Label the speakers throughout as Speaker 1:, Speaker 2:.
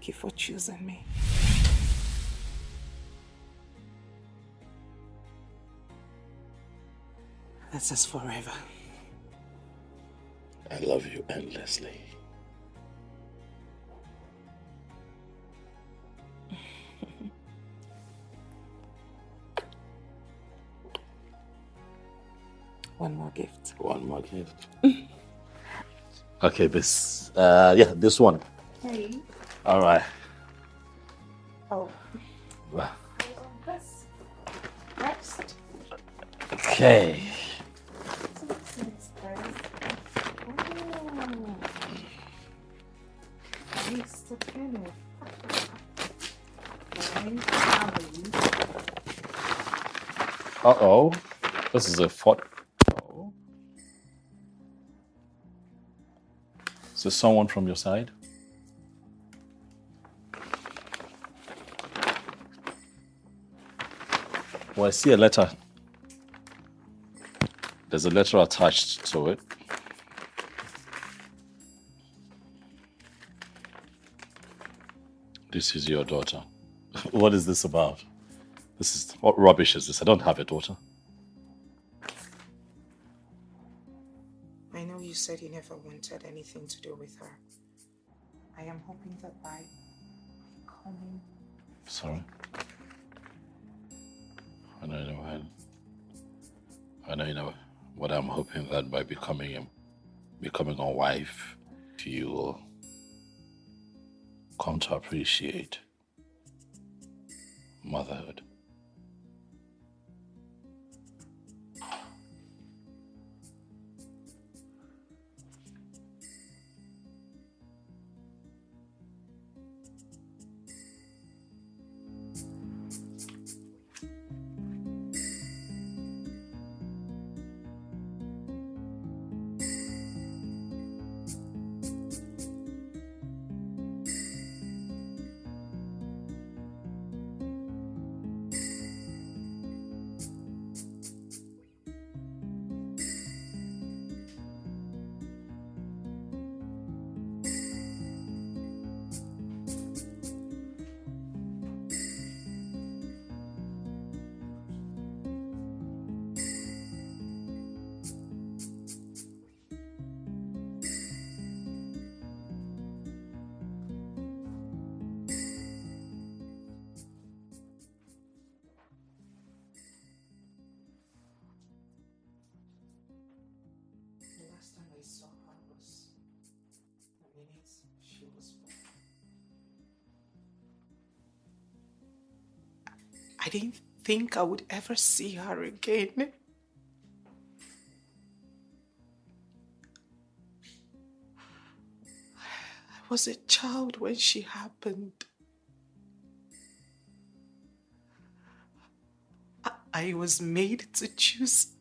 Speaker 1: thank you for choosing me. This is forever.
Speaker 2: I love you endlessly.
Speaker 1: One more gift.
Speaker 2: One more gift. Okay, this one.
Speaker 1: Hey.
Speaker 2: All right.
Speaker 1: Oh.
Speaker 2: Well.
Speaker 1: This. Next.
Speaker 2: Okay. Uh-oh. This is a photo. Is this someone from your side? Well, I see a letter. There's a letter attached to it. This is your daughter. What is this about? What rubbish is this? I don't have a daughter.
Speaker 1: I know you said you never wanted anything to do with her. I am hoping that by coming...
Speaker 2: Sorry? I know what I'm hoping that by becoming a wife, you will come to appreciate motherhood.
Speaker 1: I didn't think I would ever see her again. I was a child when she happened. I was made to choose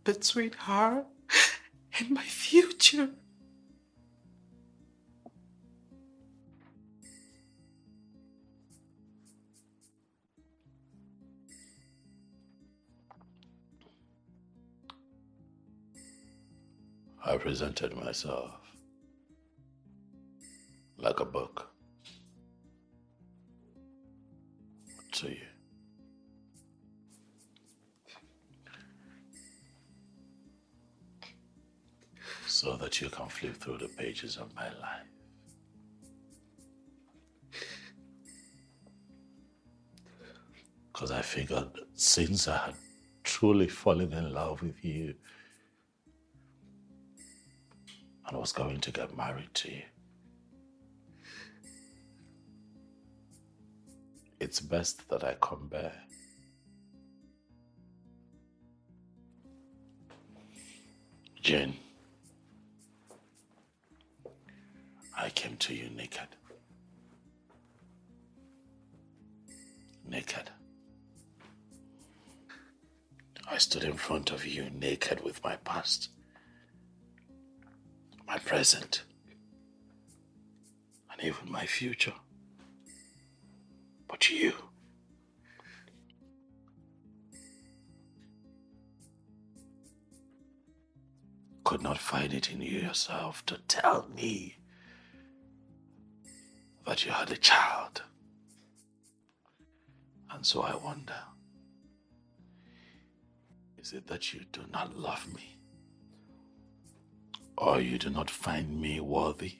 Speaker 1: between her and my future.
Speaker 2: I presented myself like a book to you. So that you can flip through the pages of my life. Because I figured since I had truly fallen in love with you and was going to get married to you, it's best that I come bare. Jane, I came to you naked. Naked. I stood in front of you naked with my past, my present, and even my future. But you could not find it in you yourself to tell me that you had a child. And so I wonder, is it that you do not love me? Or you do not find me worthy?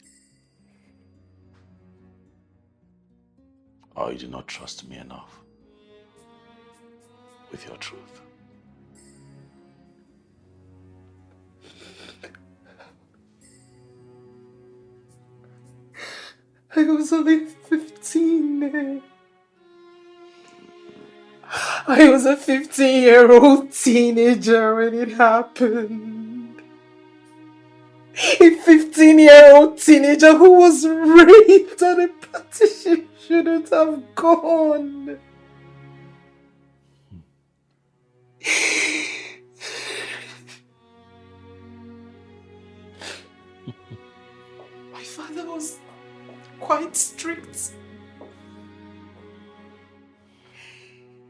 Speaker 2: Or you do not trust me enough with your truth?
Speaker 1: I was only 15. I was a 15-year-old teenager when it happened. A 15-year-old teenager who was raped at a party she shouldn't have gone. My father was quite strict.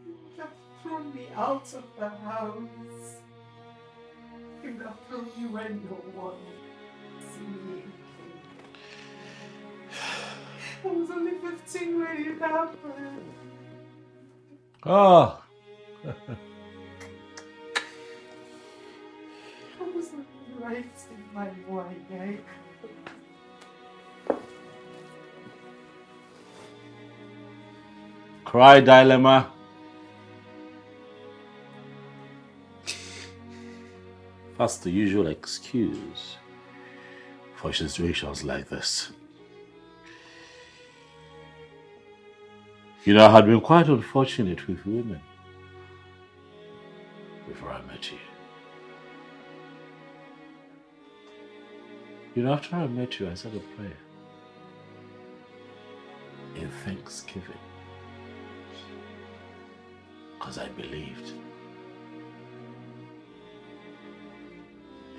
Speaker 1: He would have thrown me out of the house. He would have thrown me when no one see me. I was only 15 when it happened.
Speaker 2: Oh.
Speaker 1: I wasn't right in my mind.
Speaker 2: Cry, dilemma. That's the usual excuse for situations like this. You know, I had been quite unfortunate with women before I met you. You know, after I met you, I said a prayer in thanksgiving. Because I believed.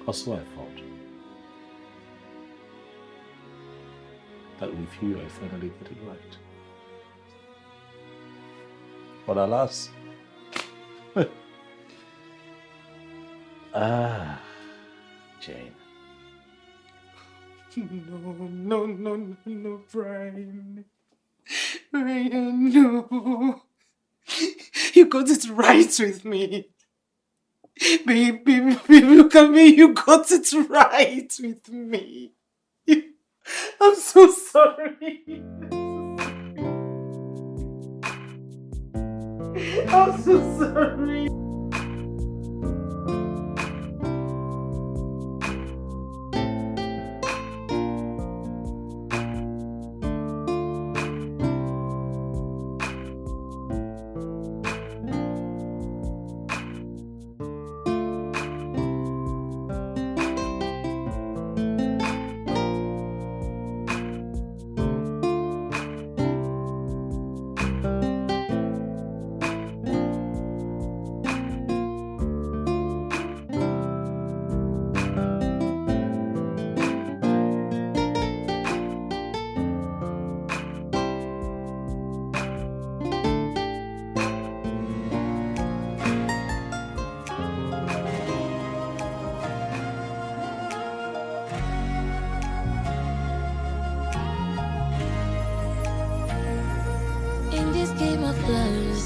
Speaker 2: Or so I thought. That with you I finally get it right. But alas. Jane.
Speaker 1: No, Brian. Brian, no. You got it right with me. Baby, look at me. You got it right with me. I'm so sorry. I'm so sorry.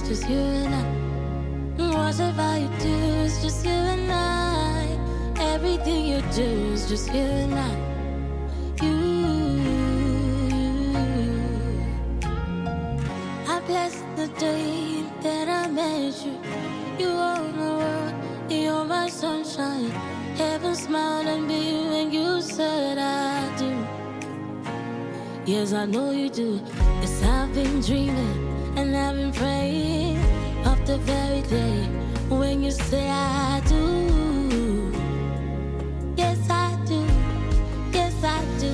Speaker 3: Just you and I. Whatever you do is just you and I. Everything you do is just you and I. I bless the day that I met you. You own the world, you're my sunshine. Heaven smiled at me when you said I do. Yes, I know you do. Yes, I've been dreaming. And I've been praying of the very day when you say I do. Yes, I do. Yes, I do.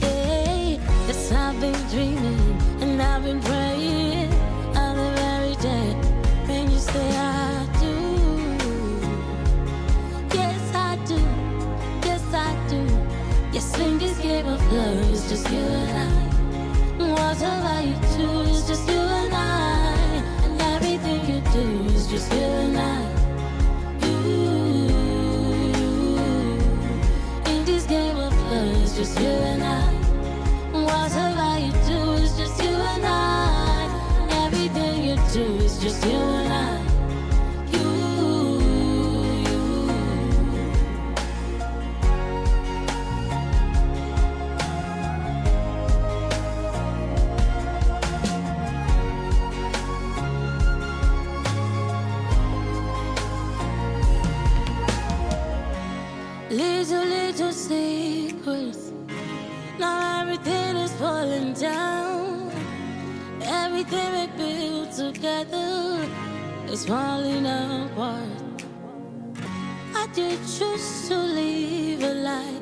Speaker 3: Yeah. Yes, I've been dreaming and I've been praying of the very day when you say I do. Yes, I do. Yes, I do. Yes, in this game of love, it's just you and I. Whatever you do is just you and I. And everything you do is just you and I. everything we built together is falling apart. I did choose to live a lie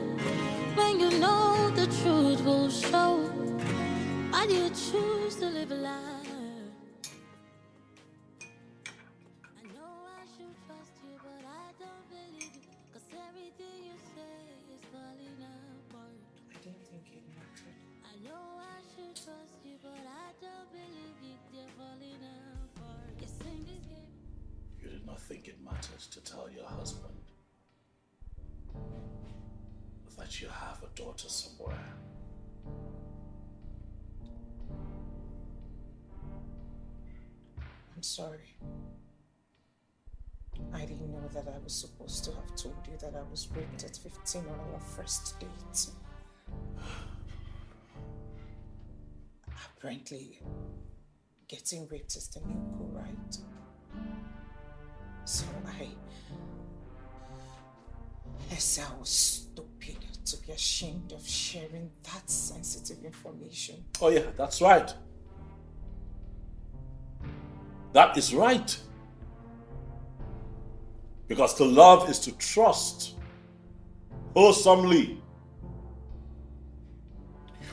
Speaker 3: when you know the truth will show. I did choose to live a lie. I know I should trust you, but I don't believe you, 'cause everything you say is falling apart.
Speaker 1: I didn't think it mattered.
Speaker 3: I know I should trust you, but I don't believe you, they're falling apart. Yes, in this game.
Speaker 2: You did not think it mattered to tell your husband that you have a daughter somewhere.
Speaker 1: I'm sorry. I didn't know that I was supposed to have told you that I was raped at 15 on our first date. Apparently, getting raped is the new cool, right? So I was stupid to be ashamed of sharing that sensitive information.
Speaker 2: Oh yeah, that's right. That is right. Because to love is to trust wholesomely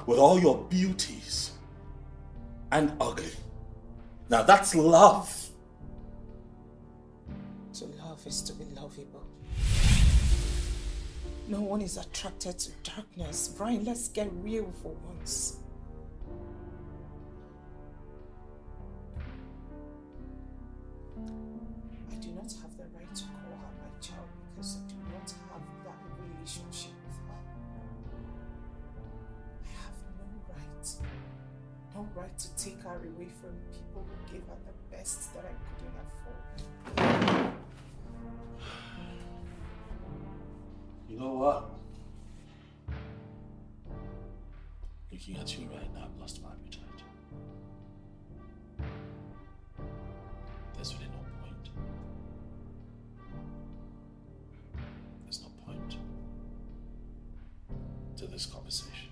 Speaker 2: with all your beauties and ugly. Now that's love.
Speaker 1: To love is to be lovable. No one is attracted to darkness. Brian, let's get real for once. I do not have the right to call her my child because I do not have that relationship with her. I have no right to take her away from people who gave her the best that I couldn't afford.
Speaker 2: You know what? Looking at you right now, I've lost my appetite. There's really no point. There's no point to this conversation.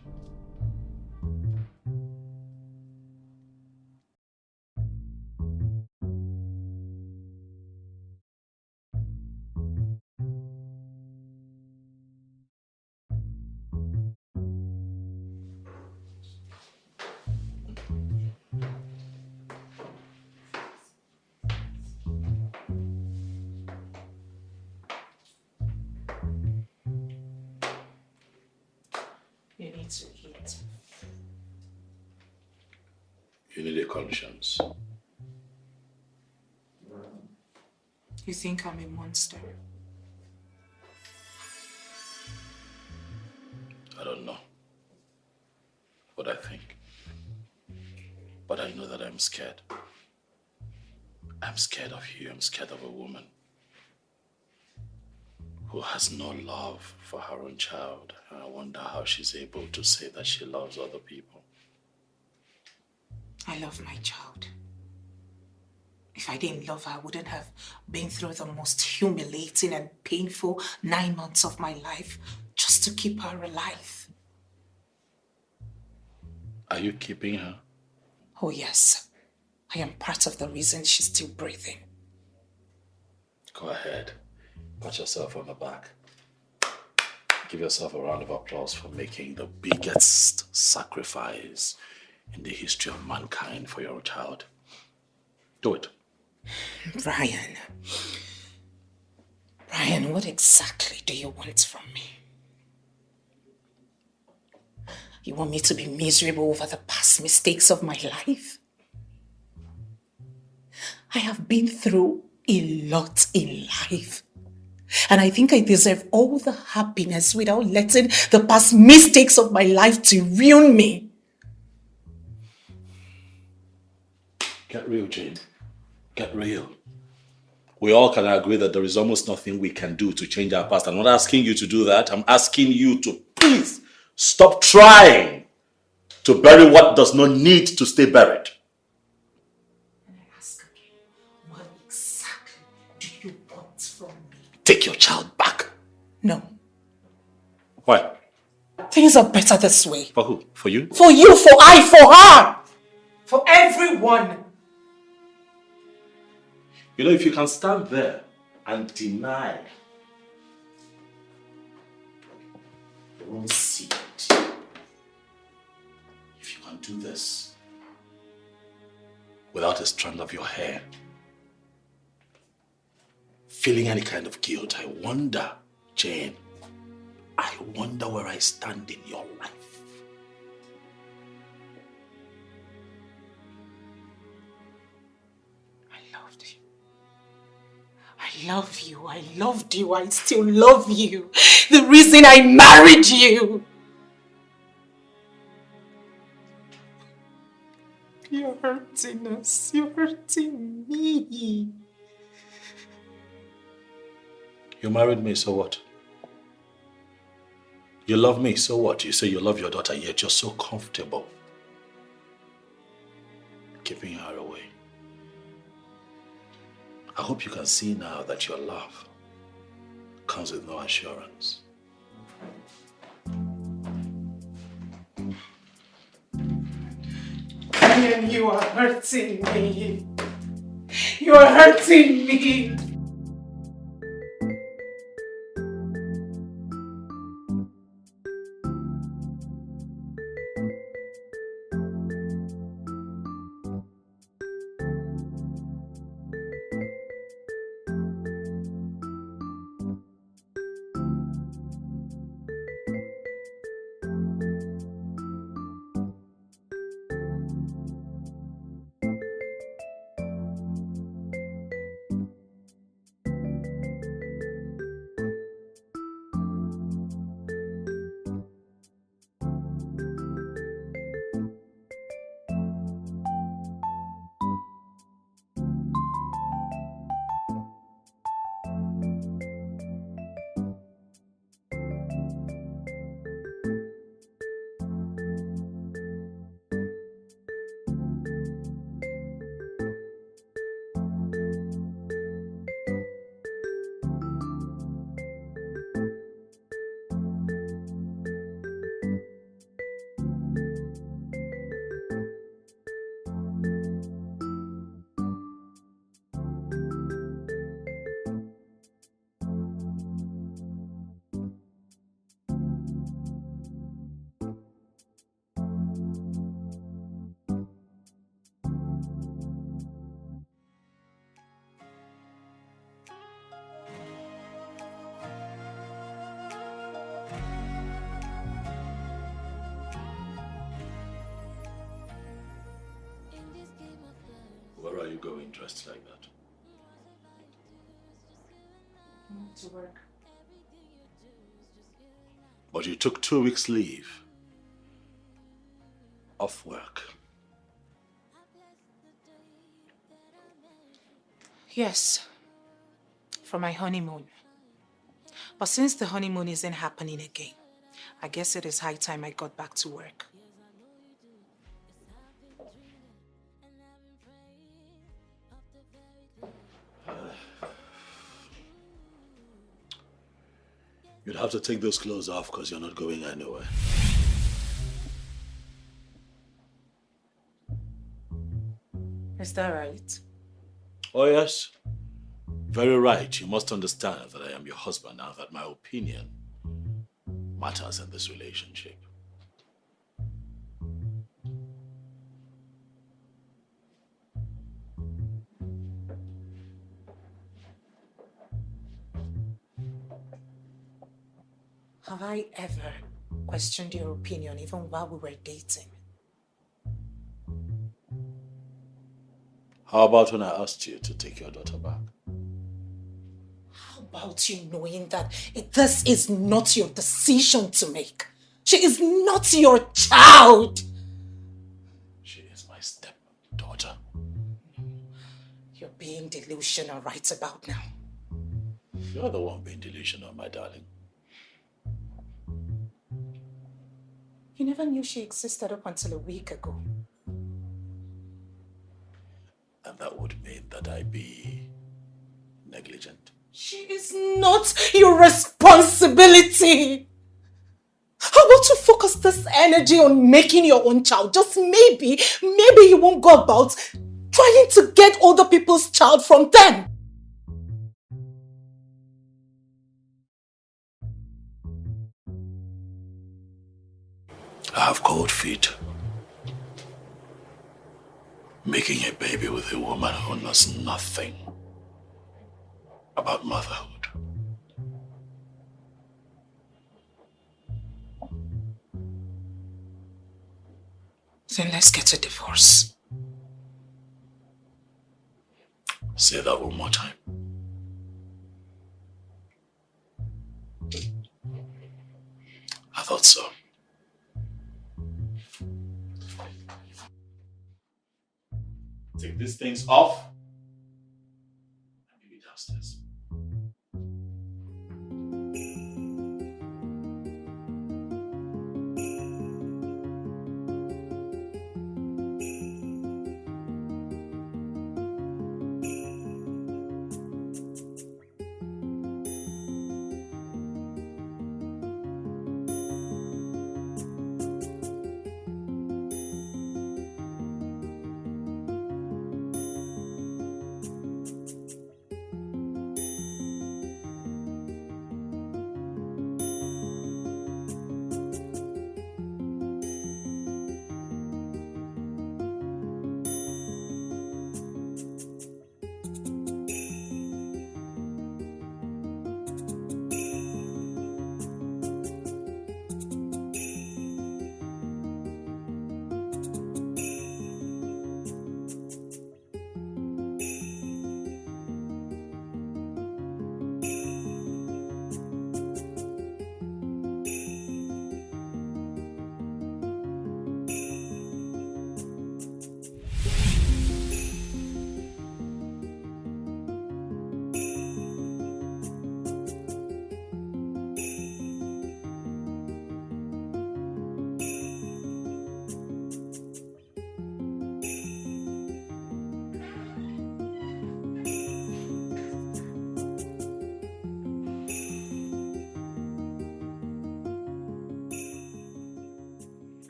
Speaker 1: You need to eat.
Speaker 2: You need a conscience.
Speaker 1: You think I'm a monster?
Speaker 2: I don't know what I think. But I know that I'm scared. I'm scared of you. I'm scared of a woman who has no love for her own child. And I wonder how she's able to say that she loves other people.
Speaker 1: I love my child. If I didn't love her, I wouldn't have been through the most humiliating and painful 9 months of my life just to keep her alive.
Speaker 2: Are you keeping her?
Speaker 1: Oh yes. I am part of the reason she's still breathing.
Speaker 2: Go ahead. Pat yourself on the back. Give yourself a round of applause for making the biggest sacrifice in the history of mankind for your child. Do it.
Speaker 1: Brian, what exactly do you want from me? You want me to be miserable over the past mistakes of my life? I have been through a lot in life. And I think I deserve all the happiness without letting the past mistakes of my life to ruin me.
Speaker 2: Get real, Jane. Get real. We all can agree that there is almost nothing we can do to change our past. I'm not asking you to do that. I'm asking you to please stop trying to bury what does not need to stay buried.
Speaker 1: And I ask again, what exactly do you want from me?
Speaker 2: Take your child back.
Speaker 1: No.
Speaker 2: Why?
Speaker 1: Things are better this way.
Speaker 2: For who? For you?
Speaker 1: For you, for her! For everyone.
Speaker 2: You know, if you can stand there and deny your own seed, if you can do this without a strand of your hair, feeling any kind of guilt, I wonder, Jane, I wonder where I stand in your life.
Speaker 1: I loved you. I love you. I loved you. I still love you. The reason I married you. You're hurting us. You're hurting me.
Speaker 2: You married me, so what? You love me, so what? You say you love your daughter, yet you're so comfortable keeping her away. I hope you can see now that your love comes with no assurance.
Speaker 1: And you are hurting me. You are hurting me.
Speaker 2: Where are you going dressed like that?
Speaker 1: To work.
Speaker 2: But you took 2 weeks leave off work.
Speaker 1: Yes, for my honeymoon. But since the honeymoon isn't happening again, I guess it is high time I got back to work.
Speaker 2: You'd have to take those clothes off because you're not going anywhere.
Speaker 1: Is that right?
Speaker 2: Oh yes, very right. You must understand that I am your husband and that my opinion matters in this relationship.
Speaker 1: Have I ever questioned your opinion even while we were dating?
Speaker 2: How about when I asked you to take your daughter back?
Speaker 1: How about you knowing that this is not your decision to make? She is not your child.
Speaker 2: She is my stepdaughter.
Speaker 1: You're being delusional right about now.
Speaker 2: You're the one being delusional, my darling.
Speaker 1: You never knew she existed up until a week ago.
Speaker 2: And that would mean that I be negligent.
Speaker 1: She is not your responsibility. How about you focus this energy on making your own child? Just maybe you won't go about trying to get other people's child from them.
Speaker 2: I have cold feet. Making a baby with a woman who knows nothing about motherhood.
Speaker 1: Then let's get a divorce.
Speaker 2: Say that one more time. I thought so. Take these things off and meet me downstairs.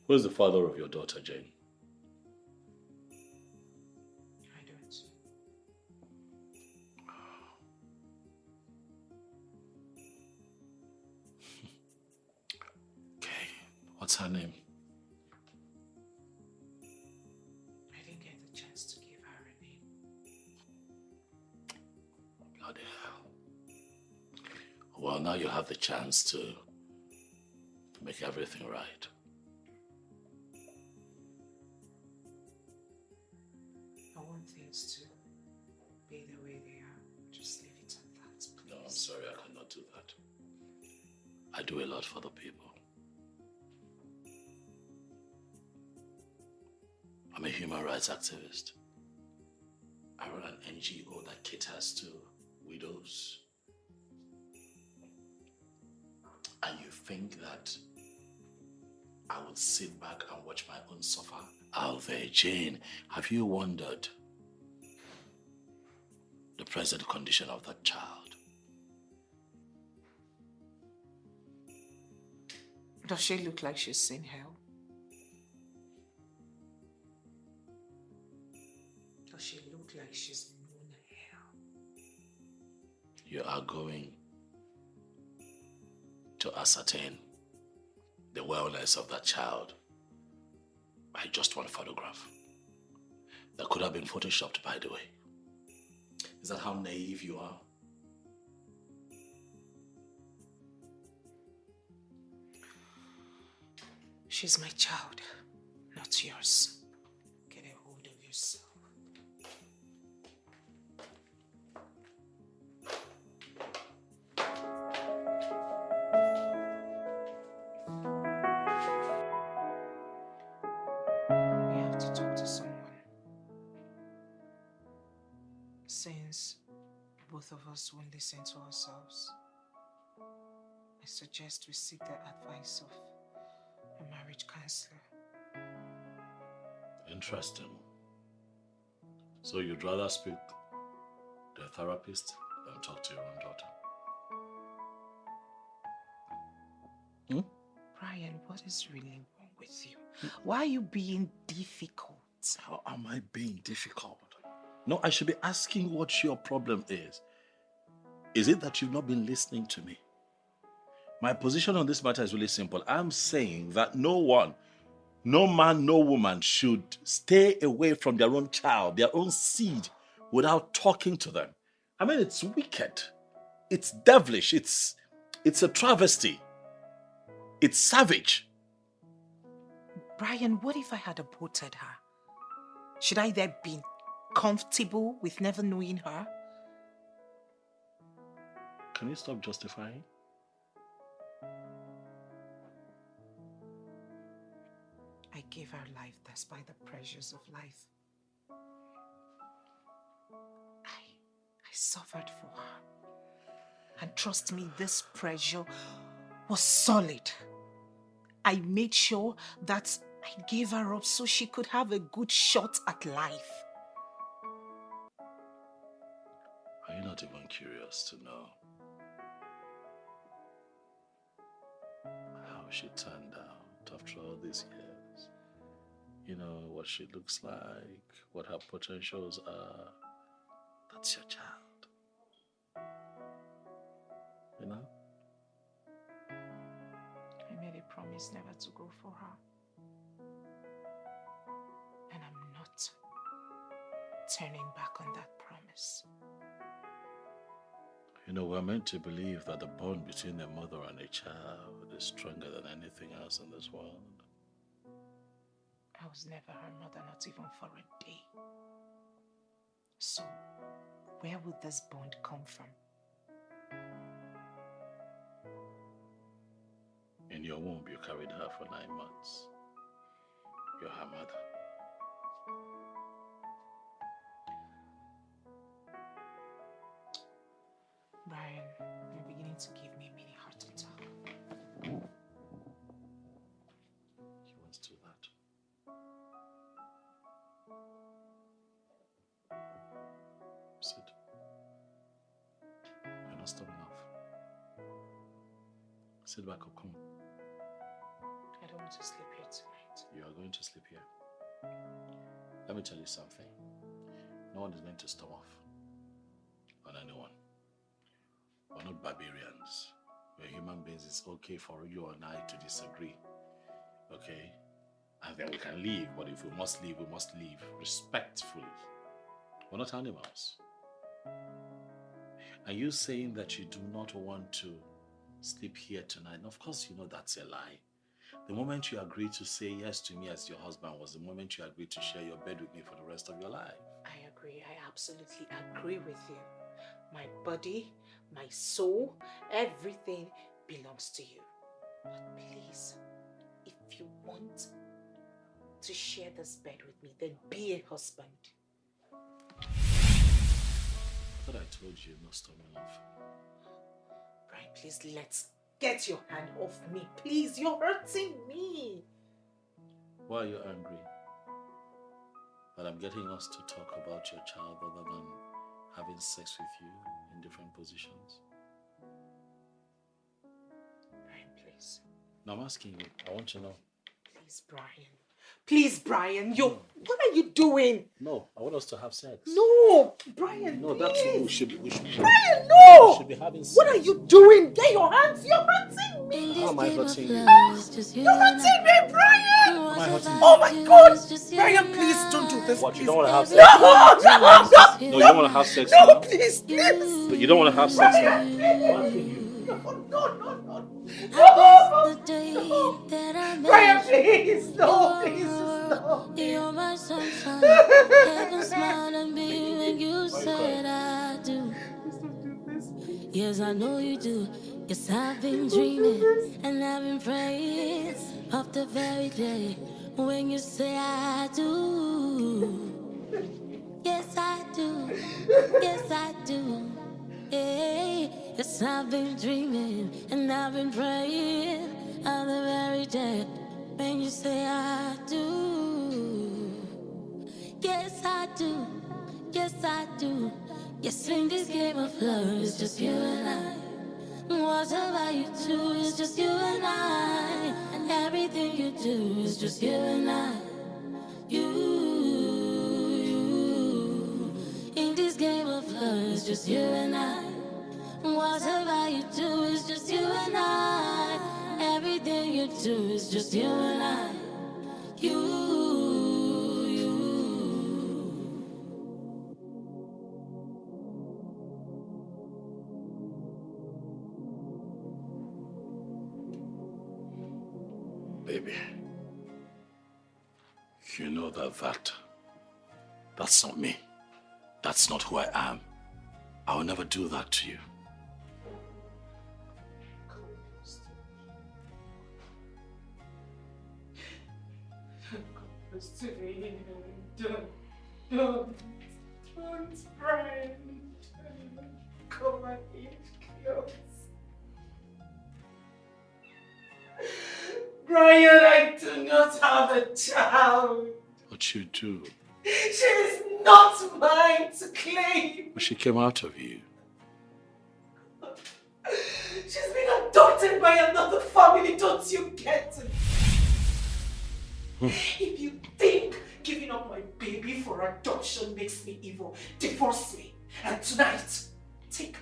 Speaker 2: Who's the father of your daughter, Jane?
Speaker 1: I don't.
Speaker 2: Okay, what's her name?
Speaker 1: I didn't get the chance to give her a name.
Speaker 2: Bloody hell. Well, now you have the chance to make everything right.
Speaker 1: I want things to be the way they are. Just leave it at that, please.
Speaker 2: No, I'm sorry, I cannot do that. I do a lot for the people. I'm a human rights activist. I run an NGO that caters to widows. And you think that I would sit back and watch my own suffer? Alve, Jane, have you wondered the present condition of that child?
Speaker 1: Does she look like she's seen hell? Does she look like she's known hell?
Speaker 2: You are going to ascertain the wellness of that child by just one photograph. That could have been photoshopped, by the way. Is that how naive you are?
Speaker 1: She's my child, not yours. Get a hold of yourself. We have to talk to someone. Since both of us won't listen to ourselves, I suggest we seek the advice of a marriage counselor.
Speaker 2: Interesting. So you'd rather speak to a therapist than talk to your own daughter?
Speaker 1: Brian, what is really wrong with you? Why are you being difficult?
Speaker 2: How am I being difficult? No, I should be asking what your problem is. Is it that you've not been listening to me? My position on this matter is really simple. I'm saying that no one, no man, no woman should stay away from their own child, their own seed, without talking to them. I mean, it's wicked. It's devilish. It's a travesty. It's savage.
Speaker 1: Brian, what if I had aborted her? Should I then be comfortable with never knowing her?
Speaker 2: Can you stop justifying?
Speaker 1: I gave her life despite the pressures of life. I suffered for her. And trust me, this pressure was solid. I made sure that I gave her up so she could have a good shot at life.
Speaker 2: Are you not even curious to know how she turned out after all these years? You know, what she looks like, what her potentials are. That's your child. You know?
Speaker 1: I made a promise never to go for her. And I'm not turning back on that promise.
Speaker 2: You know, we're meant to believe that the bond between a mother and a child is stronger than anything else in this world.
Speaker 1: I was never her mother, not even for a day. So, where would this bond come from?
Speaker 2: In your womb, you carried her for 9 months. You're her mother.
Speaker 1: Brian, you're beginning to give me a mini heart attack.
Speaker 2: He wants to do that. Sit. You're not stubborn enough. Sit back up, come on.
Speaker 1: I don't want to sleep here tonight.
Speaker 2: You are going to sleep here. Let me tell you something. No one is going to storm off on anyone. We're not barbarians. We're human beings. It's okay for you and I to disagree. Okay? And then we can leave. But if we must leave respectfully. We're not animals. Are you saying that you do not want to sleep here tonight? And of course, you know that's a lie. The moment you agreed to say yes to me as your husband was the moment you agreed to share your bed with me for the rest of your life.
Speaker 1: I agree. I absolutely agree with you. My body, my soul, everything belongs to you. But please, if you want to share this bed with me, then be a husband.
Speaker 2: I thought I told you not storming off.
Speaker 1: Brian, please, let's get your hand off me. Please, you're hurting me.
Speaker 2: Why are you angry? That I'm getting us to talk about your child other than having sex with you in different positions?
Speaker 1: Brian, please.
Speaker 2: No, I'm asking you. I want to know.
Speaker 1: Please, Brian. Please, Brian. What are you doing?
Speaker 2: No, I want us to have sex.
Speaker 1: No, Brian,
Speaker 2: No,
Speaker 1: please.
Speaker 2: that's what we should be.
Speaker 1: Brian, no!
Speaker 2: We should be having sex.
Speaker 1: What are you doing? Get your hands. You're hurting me.
Speaker 2: How am I hurting you?
Speaker 1: You're hurting me, Brian.
Speaker 2: Am I hurting you?
Speaker 1: Oh my God. Brian, please don't do this.
Speaker 2: What, you
Speaker 1: please.
Speaker 2: don't want to have sex?
Speaker 1: No.
Speaker 2: No, you don't want to have sex
Speaker 1: No,
Speaker 2: now?
Speaker 1: please.
Speaker 2: But you don't want to have sex now? I'm asking you.
Speaker 1: No.
Speaker 3: The day that I met
Speaker 1: Brian,
Speaker 3: you.
Speaker 1: please. No, please. No.
Speaker 3: You're my sunshine. Heaven smiled at me when you said I do. Yes, I know you do. Yes, I've been dreaming and I've been praying of the very day when you say I do. Yes, I do. Yes, I do. Hey, yes, I've been dreaming and I've been praying of the very day when you say I do. Yes, I do. Yes, I do. Yes, in this game of love, it's just you and I. Whatever you do is just you and I, and everything you do is just you and I. You, in this game of love is just you and I. Whatever you do is just you and I. Everything you do is just you and I. You.
Speaker 2: Baby, you know that's not me. That's not who I am. I will never do that to you.
Speaker 1: Don't, Brian. Come on, close. Brian, I do not have a child.
Speaker 2: But you do.
Speaker 1: She is not mine to claim.
Speaker 2: But she came out of you.
Speaker 1: She's been adopted by another family, don't you get it? If you think giving up my baby for adoption makes me evil, divorce me. And tonight, take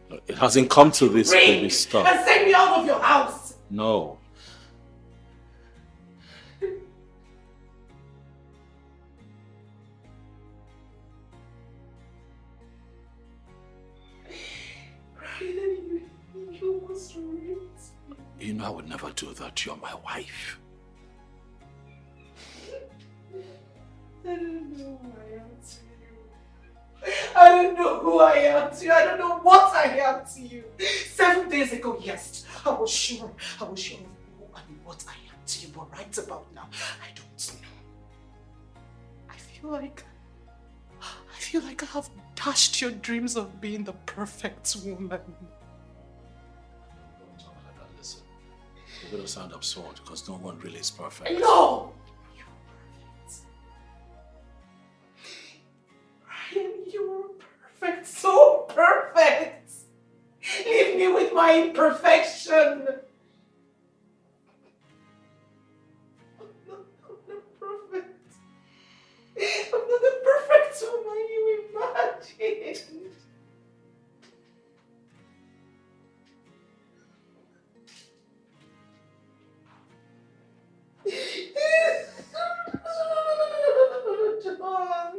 Speaker 2: No, it hasn't come to this,
Speaker 1: ring
Speaker 2: baby. Stop.
Speaker 1: and send me out of your house.
Speaker 2: No.
Speaker 1: You must raise me.
Speaker 2: You know I would never do that. You're my wife.
Speaker 1: I don't know who I am to you. I don't know who I am to you. I don't know what I am to you. 7 days ago, yes, I was sure of who and what I am to you. But right about now, I don't know. I feel like I have dashed your dreams of being the perfect woman.
Speaker 2: Don't talk like that. Listen, you're going to sound absurd because no one really is perfect.
Speaker 1: No! You're perfect. Ryan, you're perfect. So perfect. Leave me with my imperfection. I'm not perfect. I'm not the perfect woman you imagined. John.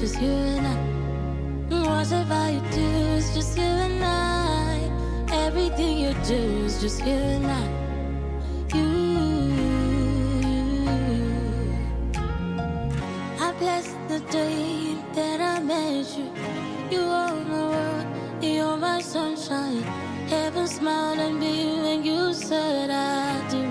Speaker 1: Just you and I. Whatever you do is just you and I. Everything you do is just you and I. I bless the day that I met you. You own the world, you're my sunshine. Heaven smiled at me when you said I do.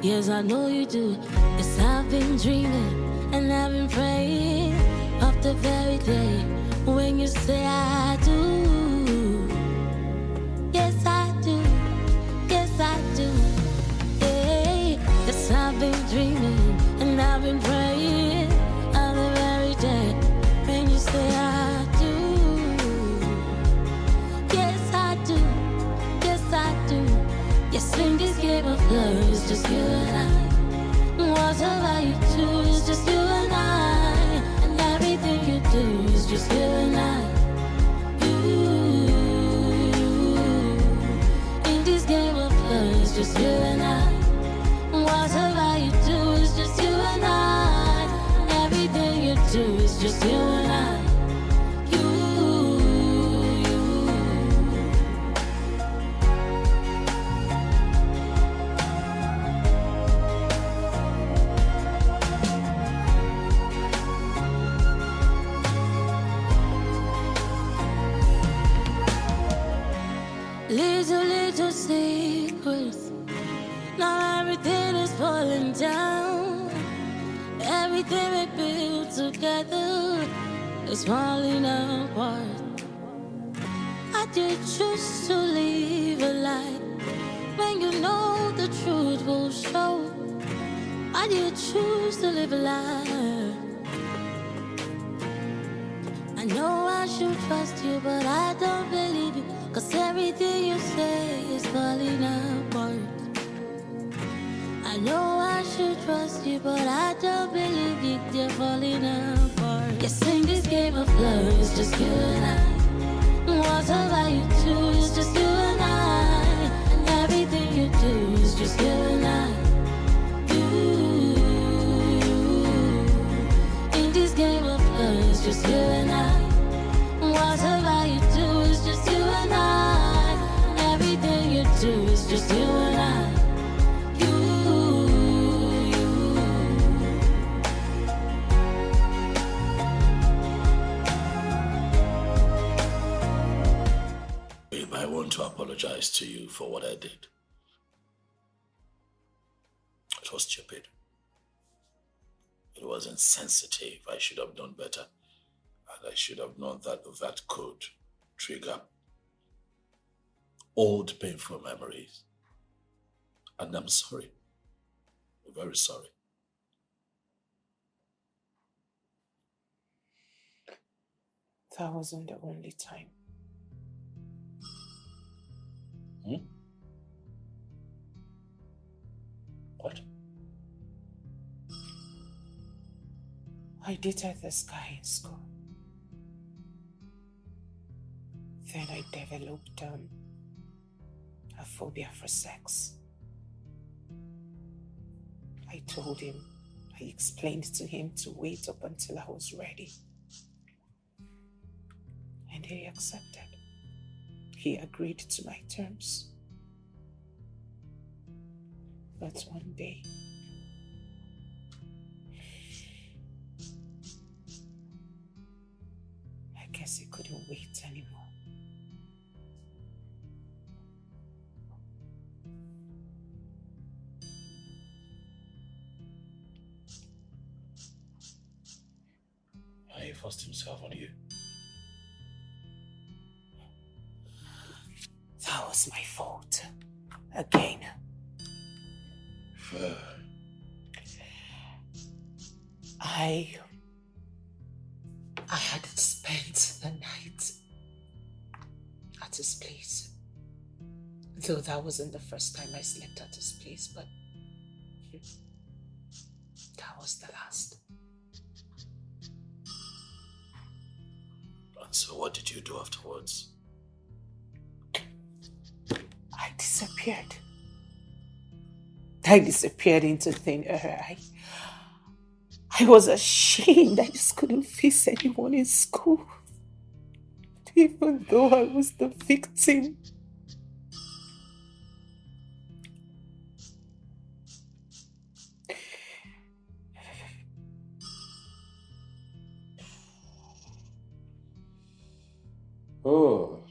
Speaker 1: Yes, I know you do. Yes, I've been dreaming. And I've been praying of the very day when you say I do. Yes, I do. Yes, I do. Yeah. Yes, I've been dreaming and I've been praying of the very day when you say I do.
Speaker 3: love is just you and I. Whatever you do is just you and I. And everything you do is just you and I. You. In this game of love is just you and I. Whatever you do is just you and I. Everything you do is just you and I. Little secrets. Now everything is falling down. Everything we built together is falling apart. I did choose to live a life when you know the truth will show. I did choose to live a life. I know I should trust you, but I don't believe you. 'Cause everything you say is falling apart. I know I should trust you, but I don't believe you. They're falling apart. Yes, in this game of love, it's just you and I. Whatever you do is just you and I. And everything you do is just you and I. You. In this game of love, it's just you and I. Whatever you do is just you and I. Everything you do is just you and I. You.
Speaker 2: Babe, I want to apologize to you for what I did. It was stupid. It was insensitive. I should have done better. And I should have known that that could trigger old painful memories. And I'm sorry. I'm very sorry.
Speaker 1: That wasn't the only time.
Speaker 2: What?
Speaker 1: I dated this guy in school. Then I developed a phobia for sex. I told him, I explained to him to wait up until I was ready. And he accepted. He agreed to my terms. But one day, I guess he couldn't wait anymore.
Speaker 2: He forced himself on you.
Speaker 1: That was my fault. Again. I had spent the night at his place. Though that wasn't the first time I slept at his place, but that was the last.
Speaker 2: And so what did you do afterwards?
Speaker 1: I disappeared. I disappeared into thin air. I was ashamed. I just couldn't face anyone in school. Even though I was the victim.
Speaker 2: Oh.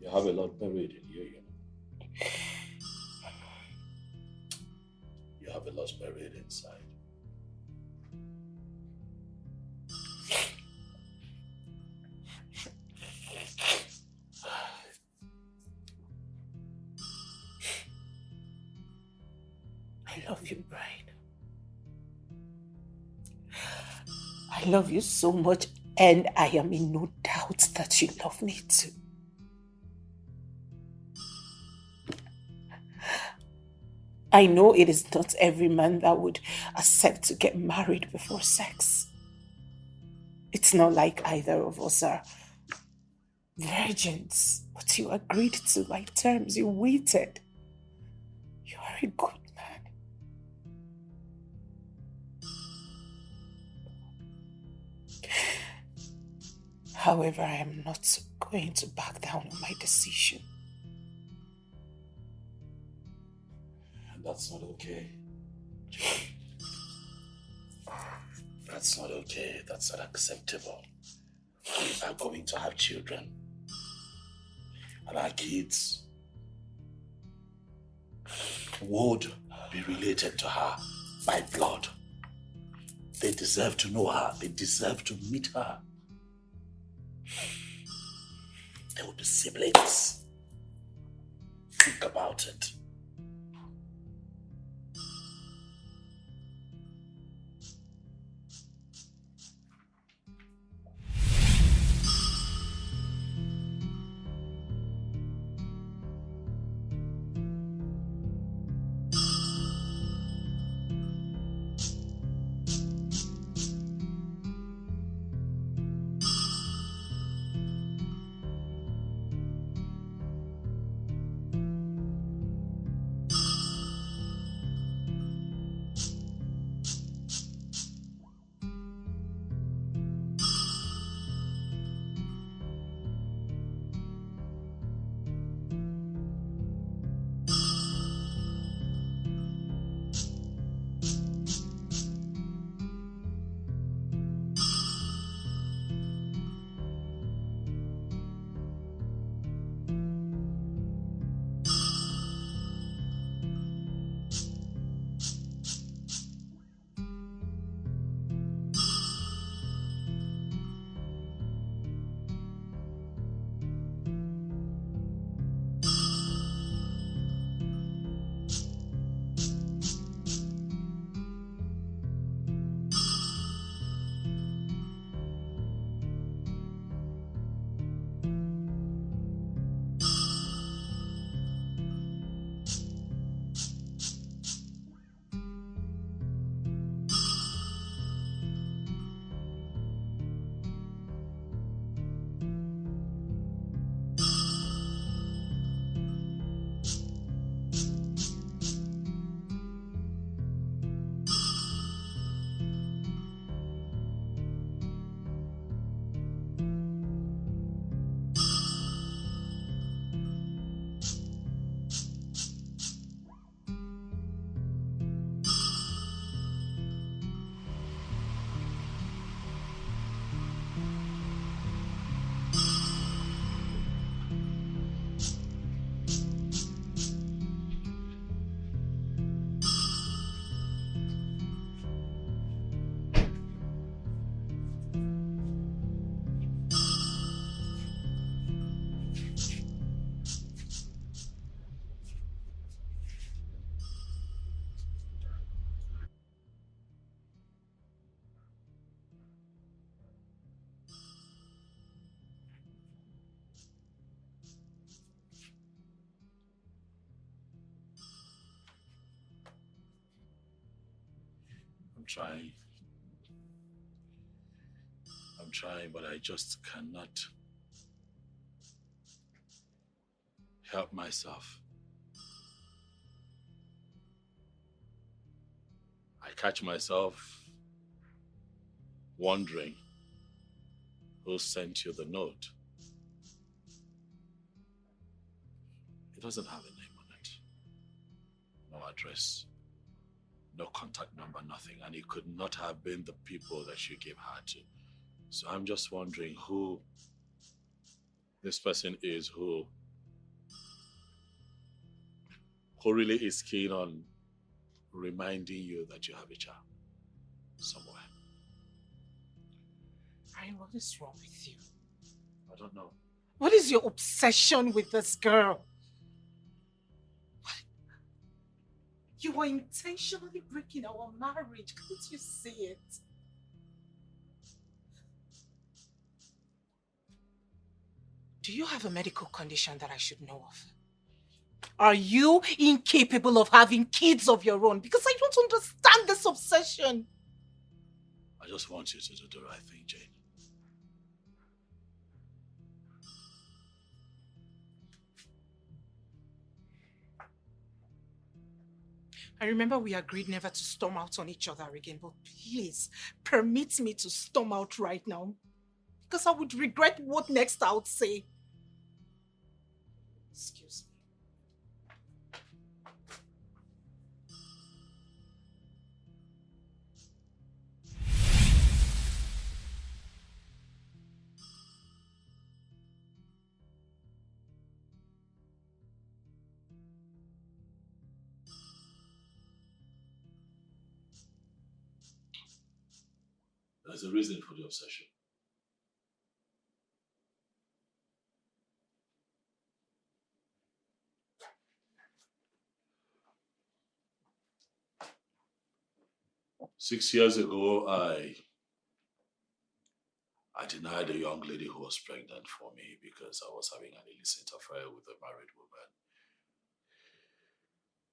Speaker 2: You have a lot buried in you, you know. You have a lot buried inside.
Speaker 1: I love you, Brian. I love you so much, and I am in no doubt that you love me too. I know it is not every man that would accept to get married before sex. It's not like either of us are virgins, but you agreed to my terms. You waited. You are a good man. However, I am not going to back down on my decision.
Speaker 2: That's not okay. That's not okay. That's not acceptable. We are going to have children. And our kids would be related to her by blood. They deserve to know her. They deserve to meet her. They will be siblings. Think about it. Trying. I'm trying, but I just cannot help myself. I catch myself wondering who sent you the note. It doesn't have a name on it. No address. No contact number, nothing. And it could not have been the people that you gave her to. So I'm just wondering who this person is, who really is keen on reminding you that you have a child somewhere.
Speaker 1: Ryan, what is wrong with you?
Speaker 2: I don't know.
Speaker 1: What is your obsession with this girl? You are intentionally breaking our marriage. Can't you see it? Do you have a medical condition that I should know of? Are you incapable of having kids of your own? Because I don't understand this obsession.
Speaker 2: I just want you to do the right thing, Jane.
Speaker 1: I remember we agreed never to storm out on each other again, but please, permit me to storm out right now. Because I would regret what next I would say. Excuse me.
Speaker 2: There's a reason for the obsession. Six years ago, I denied a young lady who was pregnant for me because I was having an illicit affair with a married woman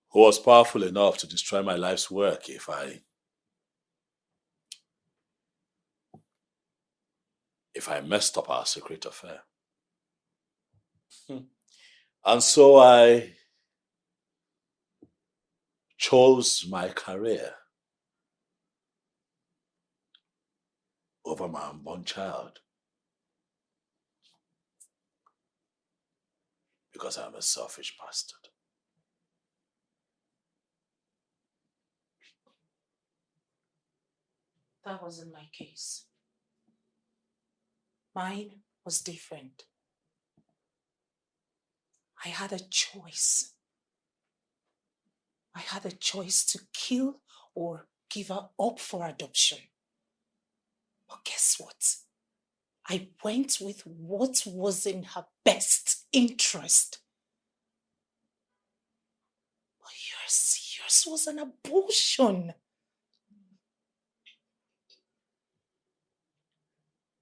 Speaker 2: who was powerful enough to destroy my life's work if I messed up our secret affair. And so I chose my career over my unborn child because I'm a selfish bastard.
Speaker 1: That wasn't my case. Mine was different. I had a choice. I had a choice to kill or give her up for adoption. But guess what? I went with what was in her best interest. But yours was an abortion.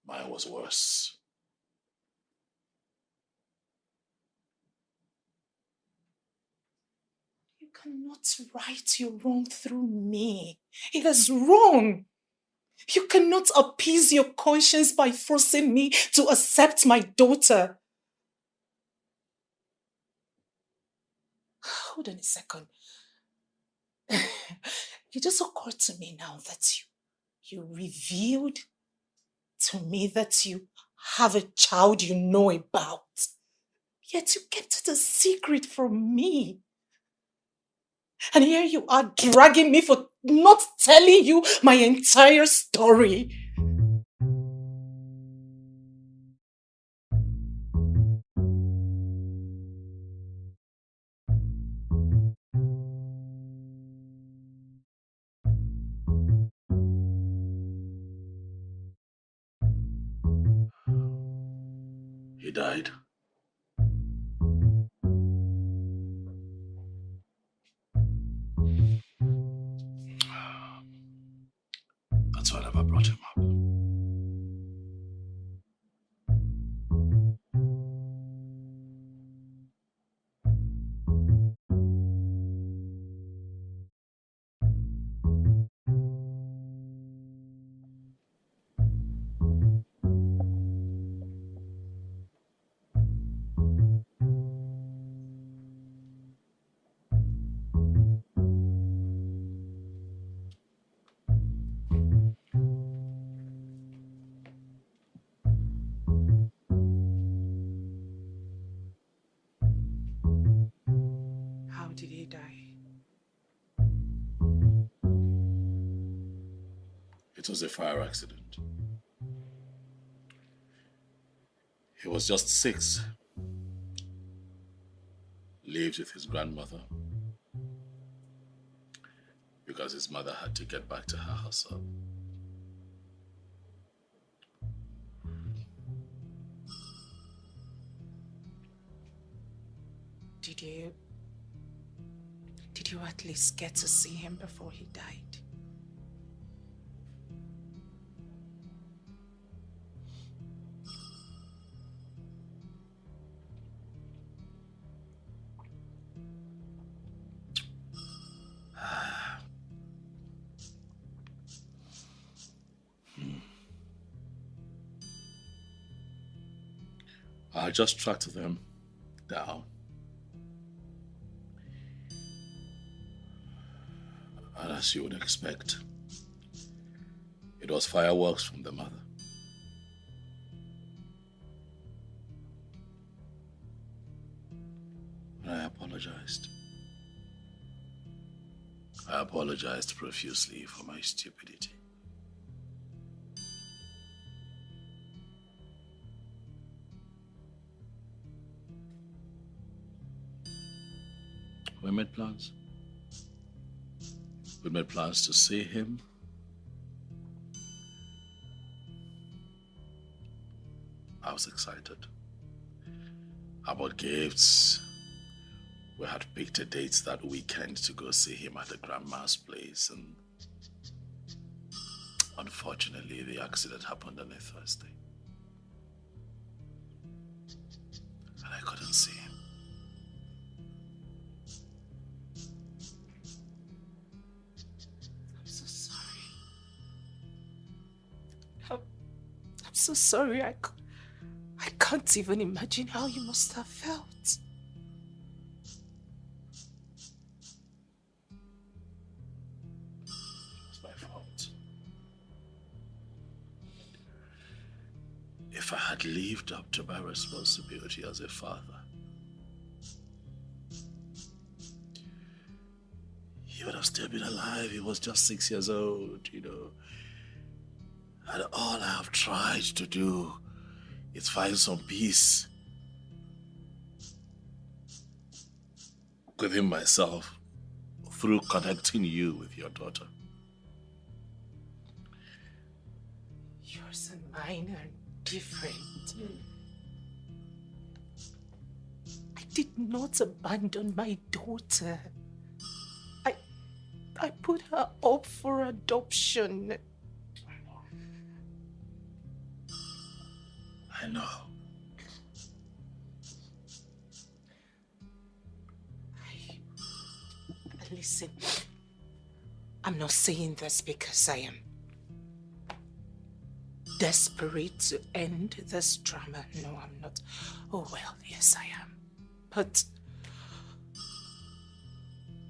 Speaker 2: Mine was worse.
Speaker 1: You cannot right your wrong through me. It is wrong. You cannot appease your conscience by forcing me to accept my daughter. Hold on a second. It just occurred to me now that you revealed to me that you have a child you know about. Yet you kept it a secret from me. And here you are dragging me for not telling you my entire story.
Speaker 2: He died. That's why I never brought him up.
Speaker 1: How did he die?
Speaker 2: It was a fire accident. He was just 6. Lived with his grandmother because his mother had to get back to her herself.
Speaker 1: Did you at least get to see him before he died?
Speaker 2: I just tracked them down. And as you would expect, it was fireworks from the mother. And I apologized. I apologized profusely for my stupidity. We made plans. We made plans to see him. I was excited. I bought gifts. We had picked a date that weekend to go see him at the grandma's place, and unfortunately the accident happened on a Thursday. And I couldn't see him.
Speaker 1: I'm so sorry. I can't even imagine how you must have felt.
Speaker 2: It's my fault. If I had lived up to my responsibility as a father, he would have still been alive. He was just 6 years old, you know. And all I have tried to do is find some peace within myself through connecting you with your daughter.
Speaker 1: Yours and mine are different. I did not abandon my daughter. I put her up for adoption.
Speaker 2: I know.
Speaker 1: Listen, I'm not saying this because I am desperate to end this drama. No, I'm not. Oh, well, yes, I am. But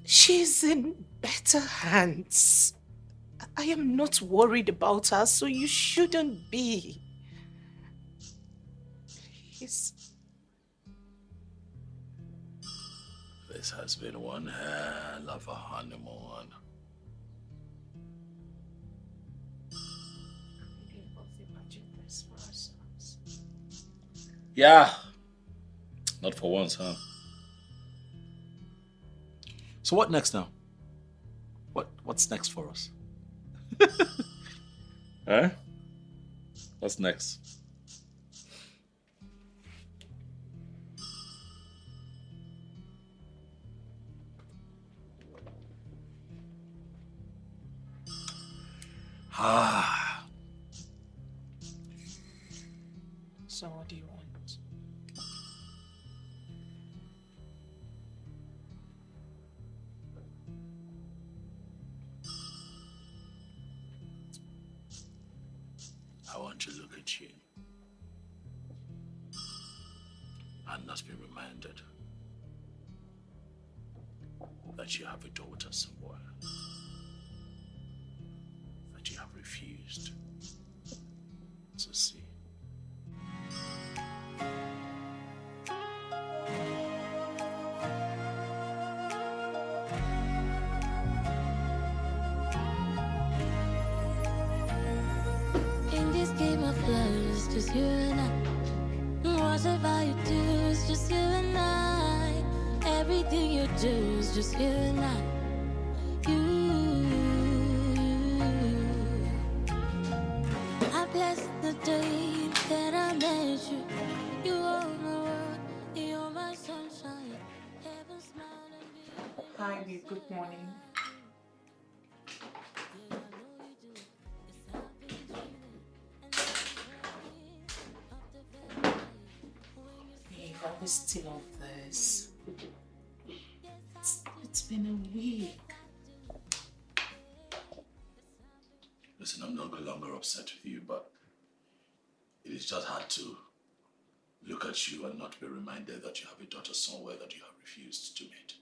Speaker 1: she's in better hands. I am not worried about her, so you shouldn't be. Please.
Speaker 2: This has been one hell of a honeymoon.
Speaker 1: We both imagined this for ourselves.
Speaker 2: Yeah. Not for once, huh? So what next now? What's next for us? Huh? What's next?
Speaker 1: So what do you want?
Speaker 2: I want to look at you and not be reminded that you have a daughter somewhere that you have refused to see.
Speaker 3: In this game of love, it's just you and I. Whatever you do, it's just you and I. Everything you do is just you and I. I bless the day that I met you. You are my world, you're my sunshine. Heaven smile and be.
Speaker 1: Hi, babe. Good morning. Babe, are we still on this? It's been a week.
Speaker 2: Listen, I'm no longer upset with you, but it is just hard to look at you and not be reminded that you have a daughter somewhere that you have refused to meet.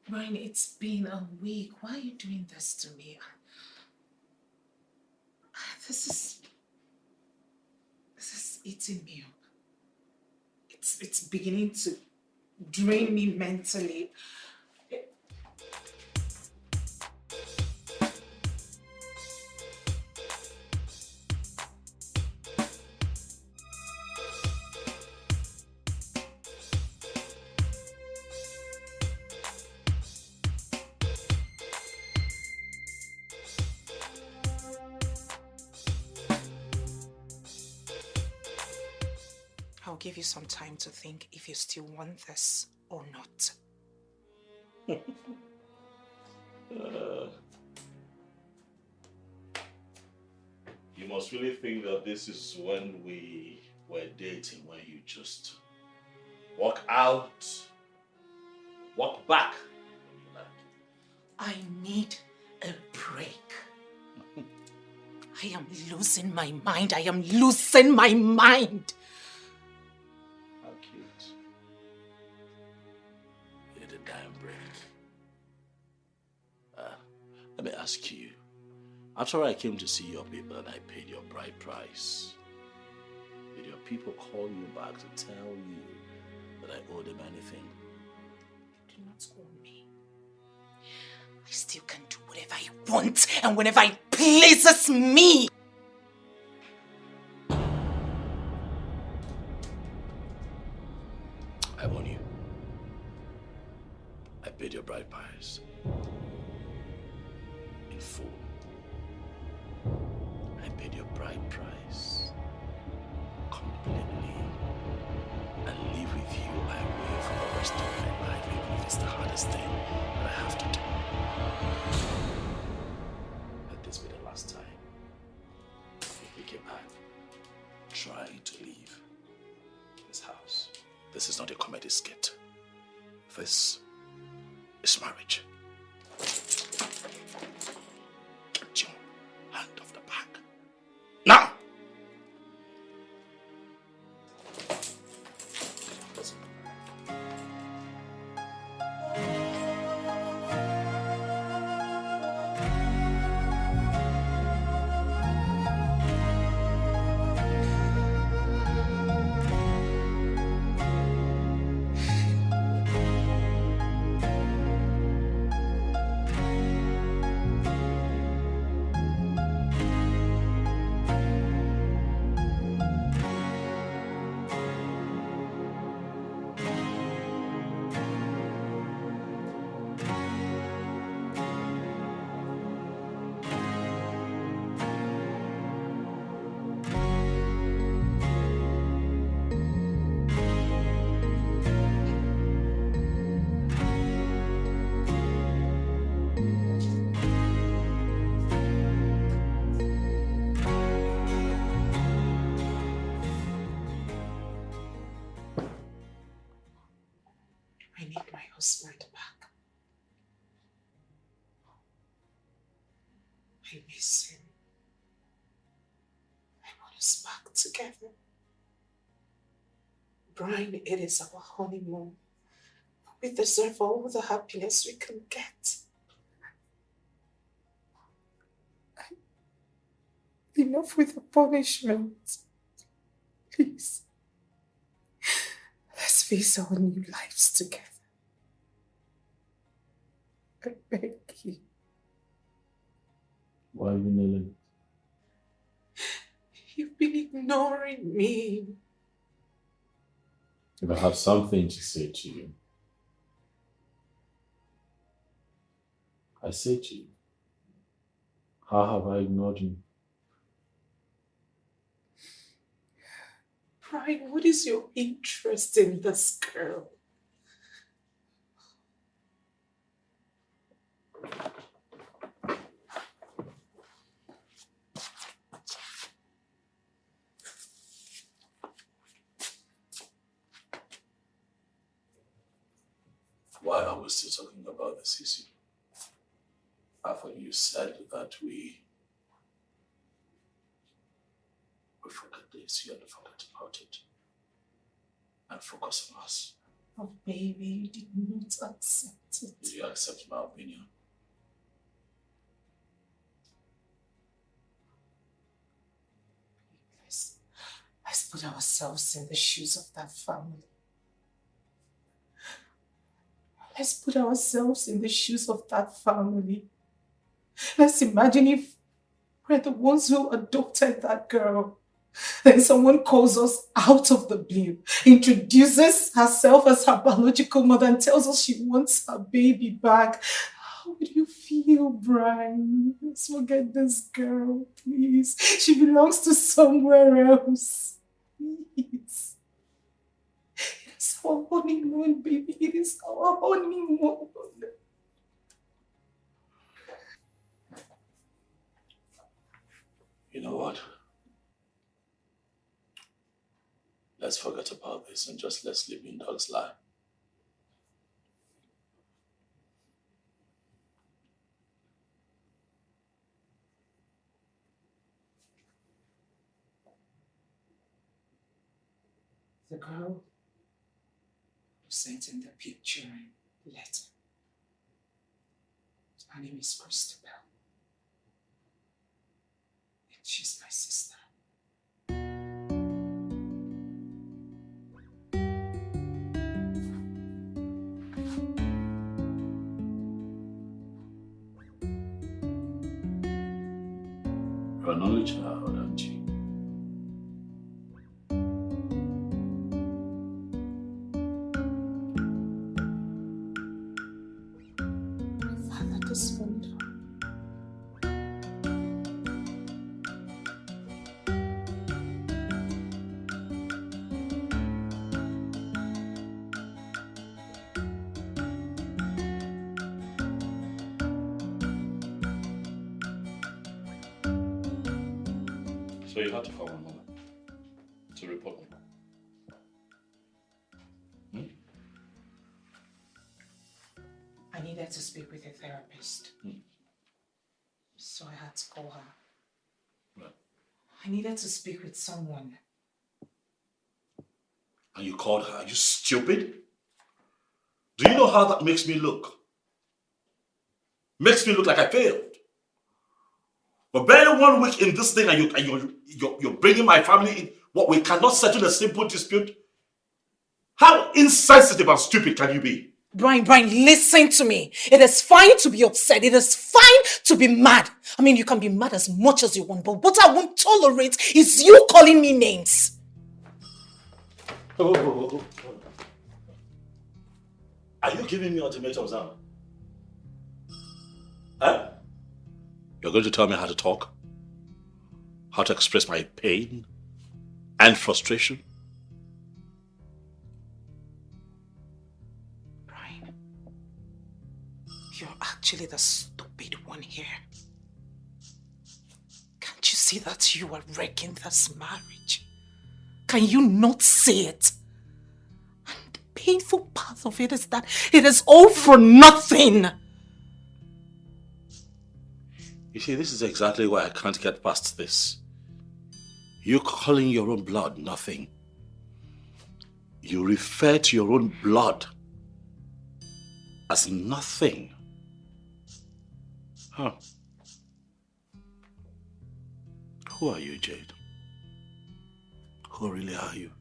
Speaker 1: Brian, it's been a week. Why are you doing this to me? This is eating me up. It's beginning to drain me mentally. I'll give you some time to think if you still want this or not.
Speaker 2: You must really think that this is when we were dating, when you just walk out, walk back.
Speaker 1: I need a break. I am losing my mind. I am losing my mind.
Speaker 2: How cute. You need a damn break. Let me ask you. After I came to see your people and I paid your bride price, did your people call you back to tell you that I owe them anything?
Speaker 1: Do not owe me. I still can do whatever I want and whenever it pleases me.
Speaker 2: I warn you. I paid your bride price in full. I paid your bride price completely, and live with you I will for the rest of my life, even if it's the hardest thing that I have to do. Let this be the last time you get back trying to leave this house. This is not a comedy skit. This is marriage. Get your hand off the bag. Now!
Speaker 1: I need my husband back. I miss him. I want us back together. Brian, it is our honeymoon. We deserve all the happiness we can get. Enough with the punishment. Please. Let's face our new lives together. I beg you.
Speaker 2: Why are you kneeling?
Speaker 1: You've been ignoring me.
Speaker 2: If I have something to say to you, I say to you, how have I ignored you?
Speaker 1: Brian, what is your interest in this girl?
Speaker 2: Why are we still talking about this issue? After you said that we this year and forget about it. And focus on us.
Speaker 1: Oh, baby, you did not accept it.
Speaker 2: Do you accept my opinion?
Speaker 1: Let's put ourselves in the shoes of that family. Let's put ourselves in the shoes of that family. Let's imagine if we're the ones who adopted that girl. Then someone calls us out of the blue, introduces herself as her biological mother and tells us she wants her baby back. How would you feel, Brian? Let's forget this girl, please. She belongs to somewhere else. Please. It's our honeymoon, baby. It is our honeymoon.
Speaker 2: You know what? Let's forget about this and just let sleeping dogs lie.
Speaker 1: The girl who sent in the picture and letter. Her name is Christabel. And she's my sister.
Speaker 2: You're an only child, aren't you?
Speaker 1: Father, this window.
Speaker 2: So you had to call my mother to report me.
Speaker 1: I needed to speak with a therapist. So I had to call her.
Speaker 2: Right.
Speaker 1: I needed to speak with someone.
Speaker 2: And you called her? Are you stupid? Do you know how that makes me look? Makes me look like I failed. But barely 1 week in this thing and you're bringing my family in what we cannot settle a simple dispute? How insensitive and stupid can you be?
Speaker 1: Brian, listen to me. It is fine to be upset. It is fine to be mad. I mean, you can be mad as much as you want, but what I won't tolerate is you calling me names.
Speaker 2: Oh. Are you giving me ultimatums now? Huh? You're going to tell me how to talk? How to express my pain and frustration?
Speaker 1: Brian, you're actually the stupid one here. Can't you see that you are wrecking this marriage? Can you not see it? And the painful part of it is that it is all for nothing.
Speaker 2: You see, this is exactly why I can't get past this. You calling your own blood nothing. You refer to your own blood as nothing. Huh. Who are you, Jade? Who really are you?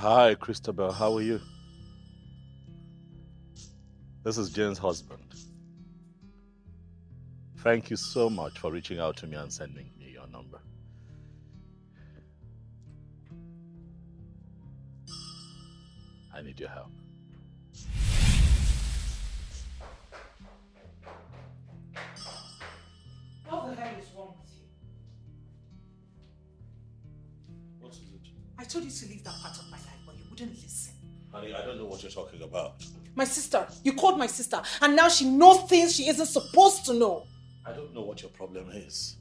Speaker 2: Hi, Christabel. How are you? This is Jane's husband. Thank you so much for reaching out to me and sending me your number. I need your help.
Speaker 1: What the hell is wrong with you?
Speaker 2: What is it?
Speaker 1: I told you to leave that part of my life, but you wouldn't listen.
Speaker 2: Honey, I don't know what you're talking about.
Speaker 1: My sister. You called my sister, and now she knows things she isn't supposed to know.
Speaker 2: I don't know what your problem is.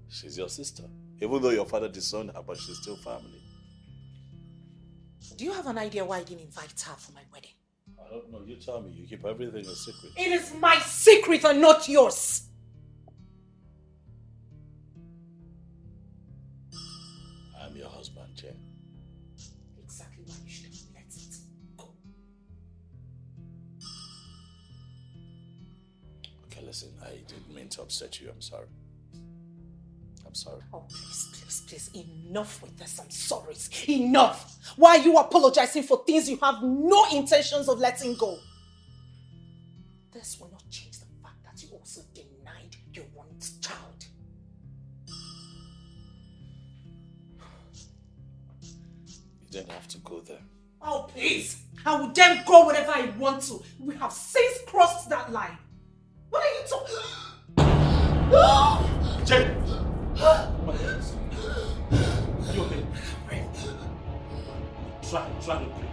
Speaker 2: She's your sister. Even though your father disowned her, but she's still family.
Speaker 1: Do you have an idea why I didn't invite her for my wedding?
Speaker 2: I don't know. You tell me. You keep everything a secret.
Speaker 1: It is my secret and not yours.
Speaker 2: I'm your husband, Jane.
Speaker 1: Exactly why you should have let it go.
Speaker 2: Okay, listen. I didn't mean to upset you. I'm sorry. I'm sorry.
Speaker 1: Oh, please, enough with this. I'm sorry. Enough. Why are you apologizing for things you have no intentions of letting go? This will not change the fact that you also denied your once child.
Speaker 2: You didn't have to go there.
Speaker 1: Oh, please. I will then go wherever I want to. We have since crossed that line. What are you talking?
Speaker 2: Jane! Oh my God. You okay? Try to breathe.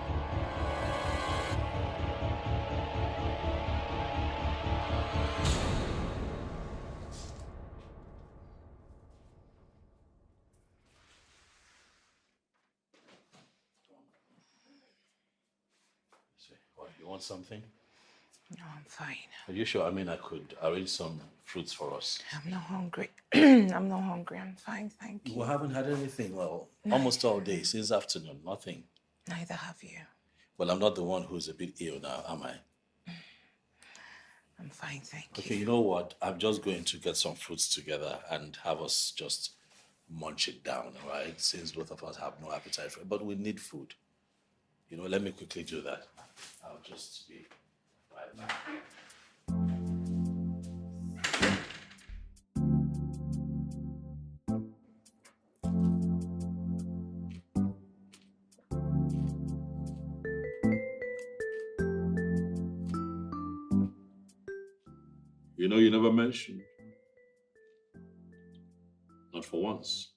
Speaker 2: What, you want something?
Speaker 1: No, I'm fine.
Speaker 2: Are you sure? I mean, I could arrange some fruits for us.
Speaker 1: I'm not hungry. I'm not hungry. I'm fine, thank you.
Speaker 2: We haven't had anything, well, almost all day, since afternoon, nothing.
Speaker 1: Neither have you.
Speaker 2: Well, I'm not the one who's a bit ill now, am I?
Speaker 1: I'm fine, thank you.
Speaker 2: Okay, you know what? I'm just going to get some fruits together and have us just munch it down, right? Since both of us have no appetite for it. But we need food. You know, let me quickly do that. I'll just be right back. You know, you never mentioned. Not for once.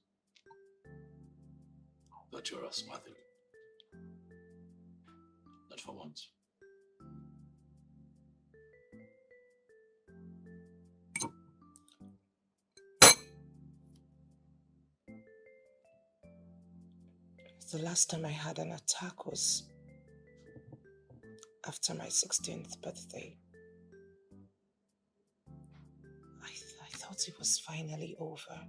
Speaker 2: That you're asthmatic. Not for once.
Speaker 1: The last time I had an attack was after my 16th birthday. I thought it was finally over.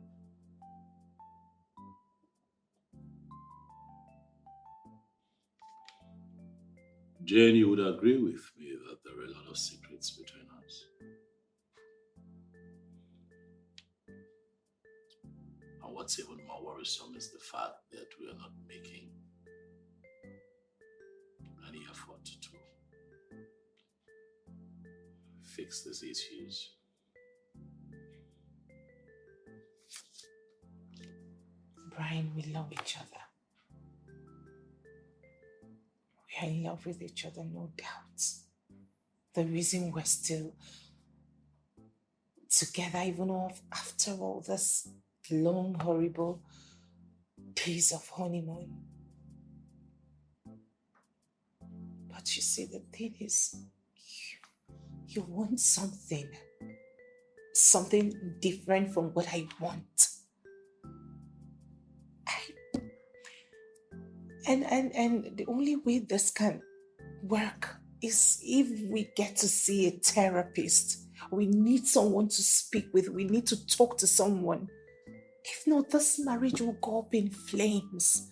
Speaker 2: Jane, you would agree with me that there are a lot of secrets between us. And what's even more worrisome is the fact that we are not making any effort to fix these issues.
Speaker 1: Brian, we love each other. We are in love with each other, no doubt. The reason we're still together, even after all this long, horrible days of honeymoon. But you see, the thing is, you want something different from what I want. And the only way this can work is if we get to see a therapist. We need someone to speak with. We need to talk to someone. If not, this marriage will go up in flames.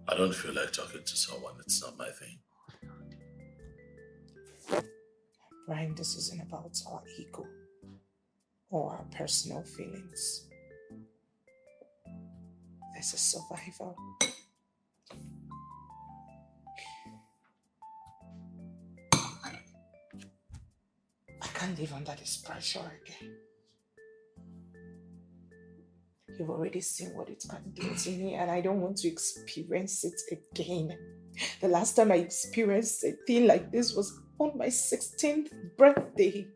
Speaker 2: I don't feel like talking to someone. It's not my thing.
Speaker 1: Brian, this isn't about our ego or our personal feelings. This is survival. I can't live under this pressure again. You've already seen what it can do to me, and I don't want to experience it again. The last time I experienced a thing like this was on my 16th birthday.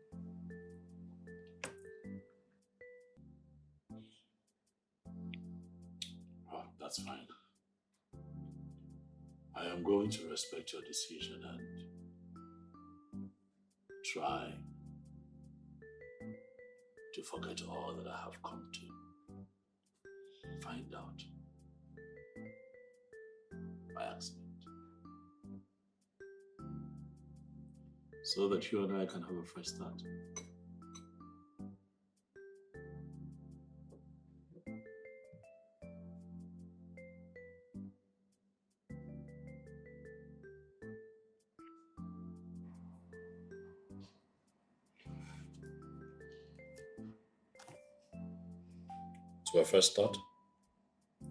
Speaker 2: Oh, that's fine. I am going to respect your decision and try to forget all that I have come to find out by accident, so that you and I can have a fresh start. To a fresh start?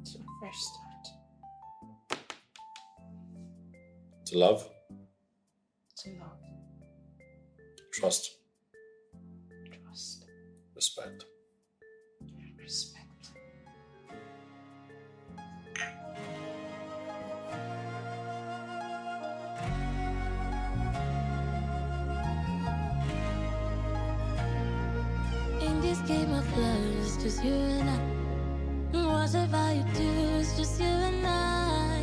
Speaker 1: To a fresh start.
Speaker 2: To love?
Speaker 1: To love.
Speaker 2: Trust?
Speaker 1: Trust.
Speaker 2: Respect?
Speaker 1: Respect.
Speaker 3: In this game of love, it's just you and I. Whatever you do, it's just you and I.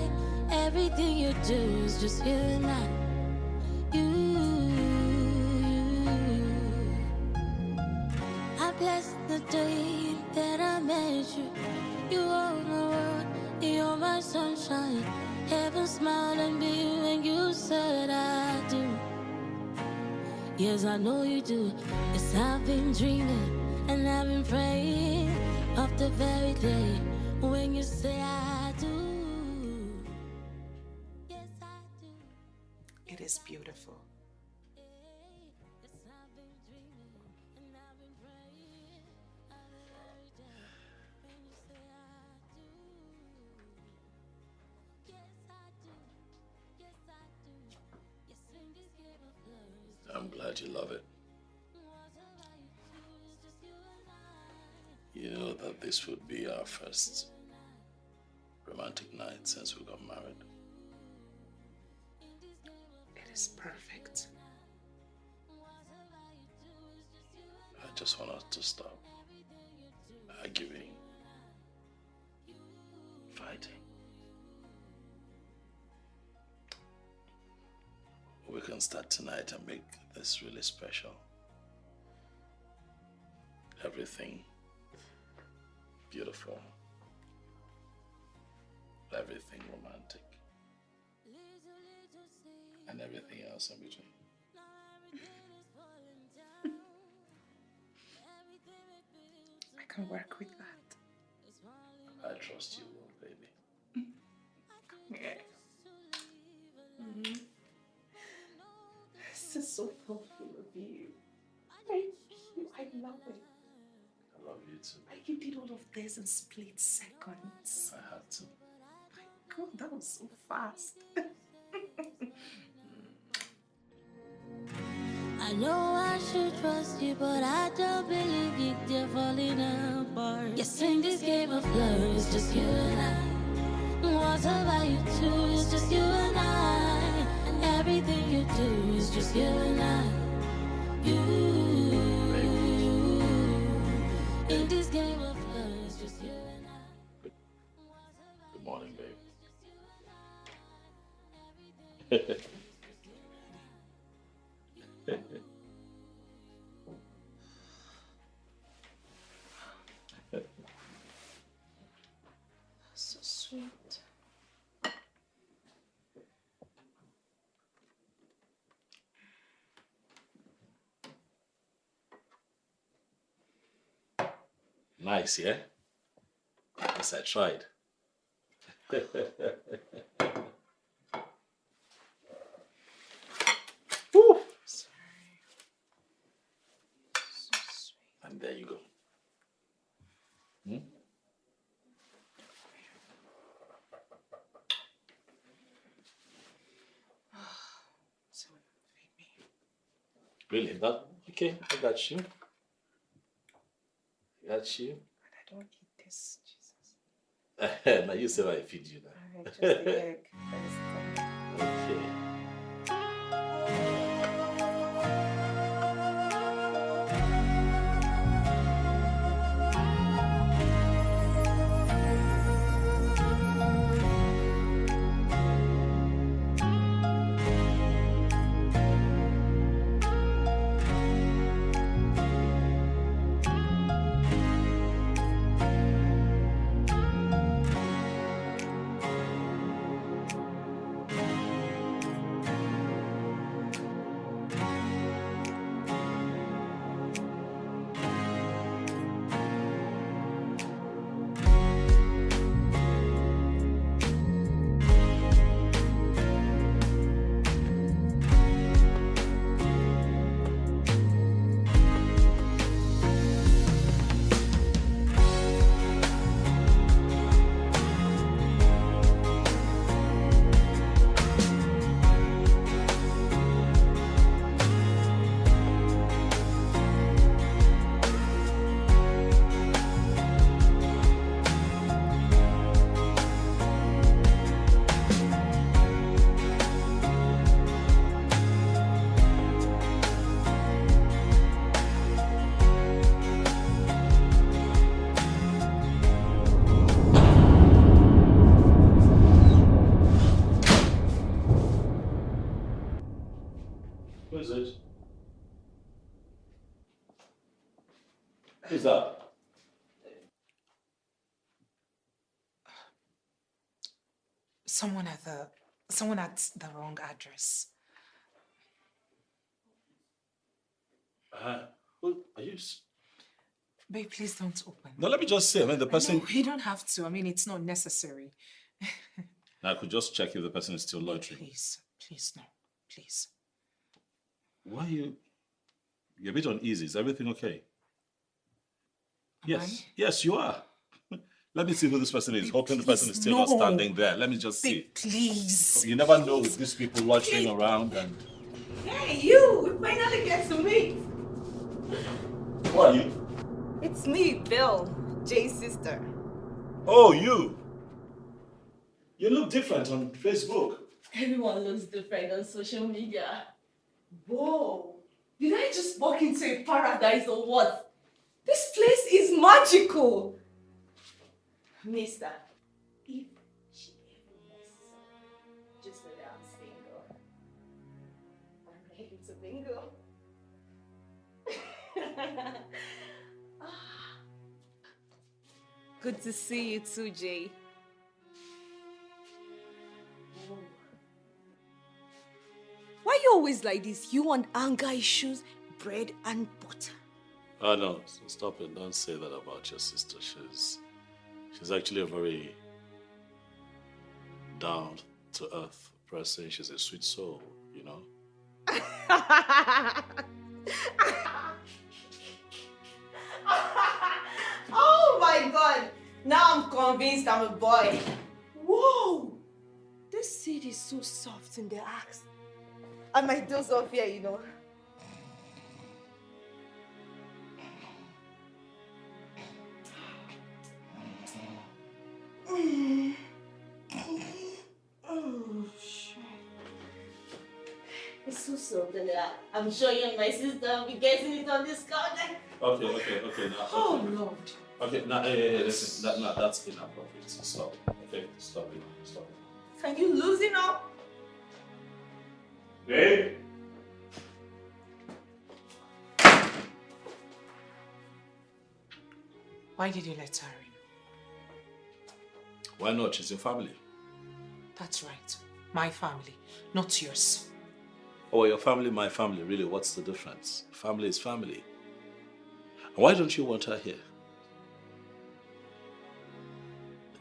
Speaker 3: Everything you do is just you and I. I bless the day that I met you. You own the world, you're my sunshine. Heaven smiled at me when you said I do. Yes, I know you do. Yes, I've been dreaming and I've been praying of the very day when you say I do. Yes, I do.
Speaker 1: It is beautiful.
Speaker 3: Yes, I've been dreaming and I've been praying of the very day when you say I do. Yes, I do. Yes, I do. Yes, in this game of love.
Speaker 2: I'm glad you love it. You know that this would be our first romantic night since we got married.
Speaker 1: It is perfect.
Speaker 2: I just want us to stop arguing, fighting. We can start tonight and make this really special. Everything beautiful. Everything romantic. And everything else in between.
Speaker 1: I can work with that.
Speaker 2: I trust you will, baby.
Speaker 1: Yeah. This is so thoughtful of you. Thank you. I love it.
Speaker 2: I love you too.
Speaker 1: Like you did all of this in split seconds.
Speaker 2: I had to.
Speaker 1: My God, that was so fast.
Speaker 3: I know I should trust you, but I don't believe you, they're falling apart. Yes, in this game of love, it's just you and I. Whatever you do, it's just you and I. And everything you do is just you and I. In this game of love, it's just you and I.
Speaker 2: Good morning, babe.
Speaker 1: So sweet.
Speaker 2: Nice, yeah? Yes, I tried. Woo!
Speaker 1: Sorry. So sweet.
Speaker 2: And there you go. Hmm? Really? That okay? I got you. Got you.
Speaker 1: I don't eat this, Jesus.
Speaker 2: Now you say I feed you now.
Speaker 1: Alright, just the egg. First.
Speaker 2: Okay. Who is it? Who's that?
Speaker 1: Someone at the wrong address.
Speaker 2: Who are you?
Speaker 1: Babe, please don't open.
Speaker 2: No, let me just say. I mean, the person.
Speaker 1: No, you don't have to. I mean, it's not necessary.
Speaker 2: I could just check if the person is still loitering.
Speaker 1: Please, please, no, please.
Speaker 2: Why are you? You're a bit uneasy. Is everything okay? Yes. Yes, you are. Let me see who this person is.
Speaker 1: Babe,
Speaker 2: Hoping the person is still not standing there. Let me just see.
Speaker 1: Babe, please.
Speaker 2: You never know with these people loitering around and.
Speaker 4: Hey, you! We finally get to meet.
Speaker 2: Who are you?
Speaker 4: It's me, Bill, Jay's sister.
Speaker 2: Oh, you. You look different on Facebook.
Speaker 4: Everyone looks different on social media. Whoa! Did I just walk into a paradise or what? This place is magical! Mister, if she ever messes up, just know that I'm single. I'm ready to mingle. Good to see you too, Jay. Why you always like this? You want anger issues, bread and butter.
Speaker 2: Oh no, stop it. Don't say that about your sister. She's actually a very down-to-earth person. She's a sweet soul, you know?
Speaker 4: Oh my god! Now I'm convinced I'm a boy. Whoa! This seed is so soft in the axe. I might doze off here, you know. Oh, shit. It's so soft in the axe. I'm sure you and my sister will be getting it on this corner.
Speaker 2: Okay, now.
Speaker 4: Oh, Lord.
Speaker 2: Okay, now, hey, listen, that's inappropriate. Stop. Okay, stop it.
Speaker 4: Can you loosen up?
Speaker 2: Hey!
Speaker 1: Why did you let her in?
Speaker 2: Why not? She's your family.
Speaker 1: That's right. My family, not yours.
Speaker 2: Oh, your family, my family. Really, what's the difference? Family is family. And why don't you want her here?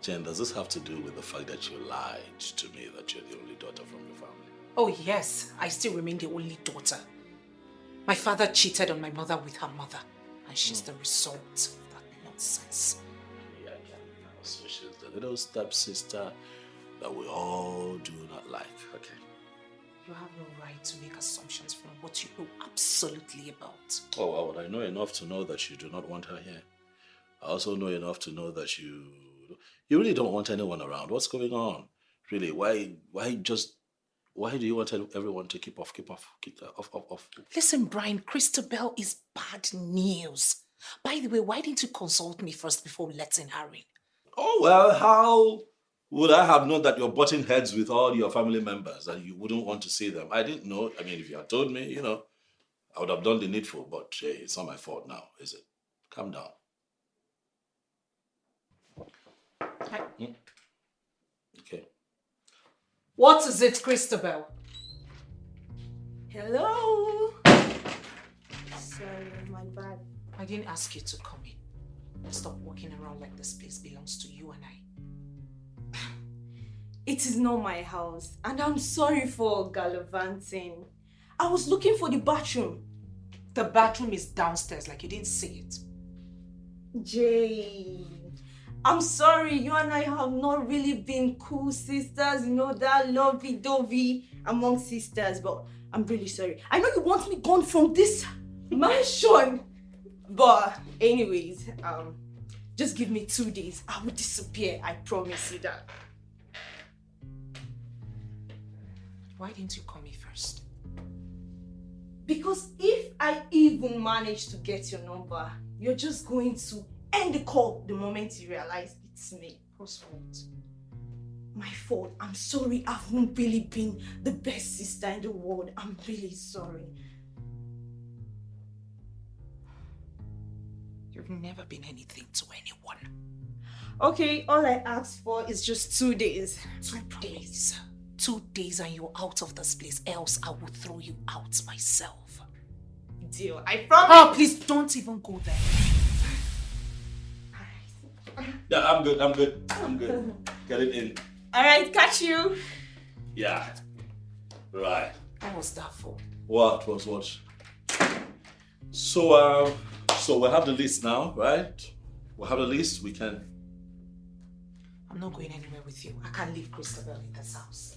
Speaker 2: Jen, does this have to do with the fact that you lied to me that you're the only daughter from your family?
Speaker 1: Oh yes, I still remain the only daughter. My father cheated on my mother with her mother, and she's the result of that nonsense.
Speaker 2: Yeah, so she's the little stepsister that we all do not like, okay?
Speaker 1: You have no right to make assumptions from what you know absolutely about.
Speaker 2: Oh, well, I know enough to know that you do not want her here. I also know enough to know that you really don't want anyone around. What's going on? Really, why do you want everyone to keep off?
Speaker 1: Listen, Brian, Christabel is bad news. By the way, why didn't you consult me first before letting her in?
Speaker 2: Oh, well, how would I have known that you're butting heads with all your family members and you wouldn't want to see them? I didn't know. I mean, if you had told me, I would have done the needful, but hey, it's not my fault now, is it? Calm down. Okay.
Speaker 1: What is it, Christabel?
Speaker 4: Hello? Sorry, my bad.
Speaker 1: I didn't ask you to come in. Stop walking around like this place belongs to you and I.
Speaker 4: It is not my house, and I'm sorry for gallivanting. I was looking for the bathroom.
Speaker 1: The bathroom is downstairs, like you didn't see it.
Speaker 4: Jay, I'm sorry, you and I have not really been cool sisters, that lovey-dovey among sisters, but I'm really sorry. I know you want me gone from this mansion, but anyways, just give me 2 days. I will disappear, I promise you that.
Speaker 1: Why didn't you call me first?
Speaker 4: Because if I even manage to get your number, you're just going to end the call the moment you realize it's me.
Speaker 1: Whose fault?
Speaker 4: My fault. I'm sorry. I haven't really been the best sister in the world. I'm really sorry.
Speaker 1: You've never been anything to anyone.
Speaker 4: Okay, all I asked for is just 2 days.
Speaker 1: 2 days. 2 days and you're out of this place, else I will throw you out myself.
Speaker 4: Deal. I promise.
Speaker 1: Oh, please don't even go there.
Speaker 2: Yeah, I'm good. Get it in.
Speaker 4: Alright, catch you.
Speaker 2: Yeah. Right.
Speaker 1: What was that for?
Speaker 2: What was what? So we have the list now, right? We have the list, we can...
Speaker 1: I'm not going anywhere with you. I can't leave Christabel in this house.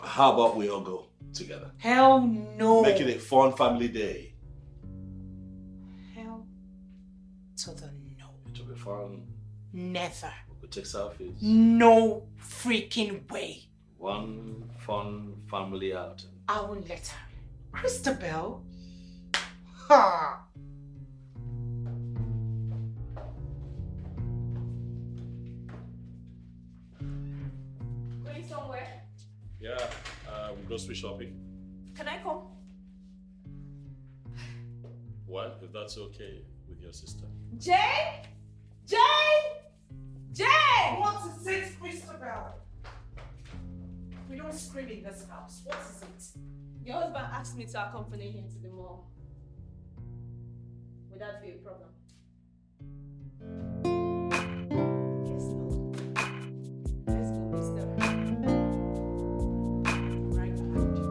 Speaker 2: How about we all go together?
Speaker 1: Hell no.
Speaker 2: Make it a fun family day.
Speaker 1: Hell to the no.
Speaker 2: It will be fun.
Speaker 1: Never.
Speaker 2: We could take selfies.
Speaker 1: No freaking way.
Speaker 2: One fun family outing.
Speaker 1: I won't let her. Christabel? Ha!
Speaker 4: Going somewhere?
Speaker 2: Yeah, grocery shopping.
Speaker 4: Can I come?
Speaker 2: What? If that's okay with your sister.
Speaker 4: Jay! Jay! Jay!
Speaker 1: What is it, Christabel? We don't scream in this house. What is it?
Speaker 4: Your husband asked me to accompany him to the mall. Would that be a problem? Yes, no. Let's go, mister.
Speaker 1: Right behind you.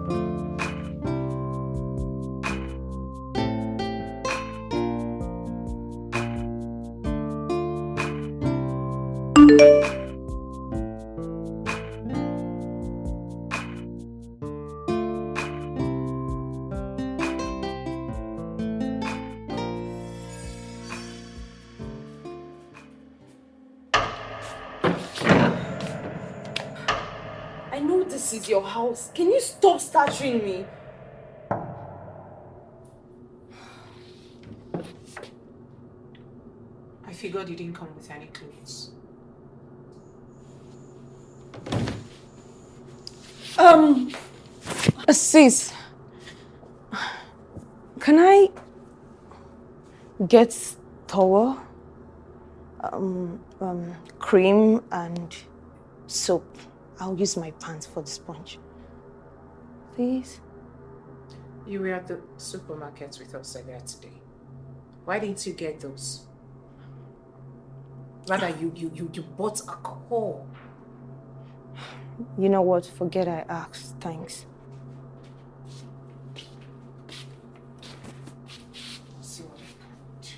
Speaker 4: I know this is your house. Can you stop stuttering me?
Speaker 1: I figured you didn't come with any clothes.
Speaker 4: Sis, can I get towel, cream and soap? I'll use my pants for the sponge. Please?
Speaker 1: You were at the supermarket with us earlier today. Why didn't you get those? Rather, you bought alcohol.
Speaker 4: You know what? Forget I asked. Thanks.
Speaker 1: See what I can do.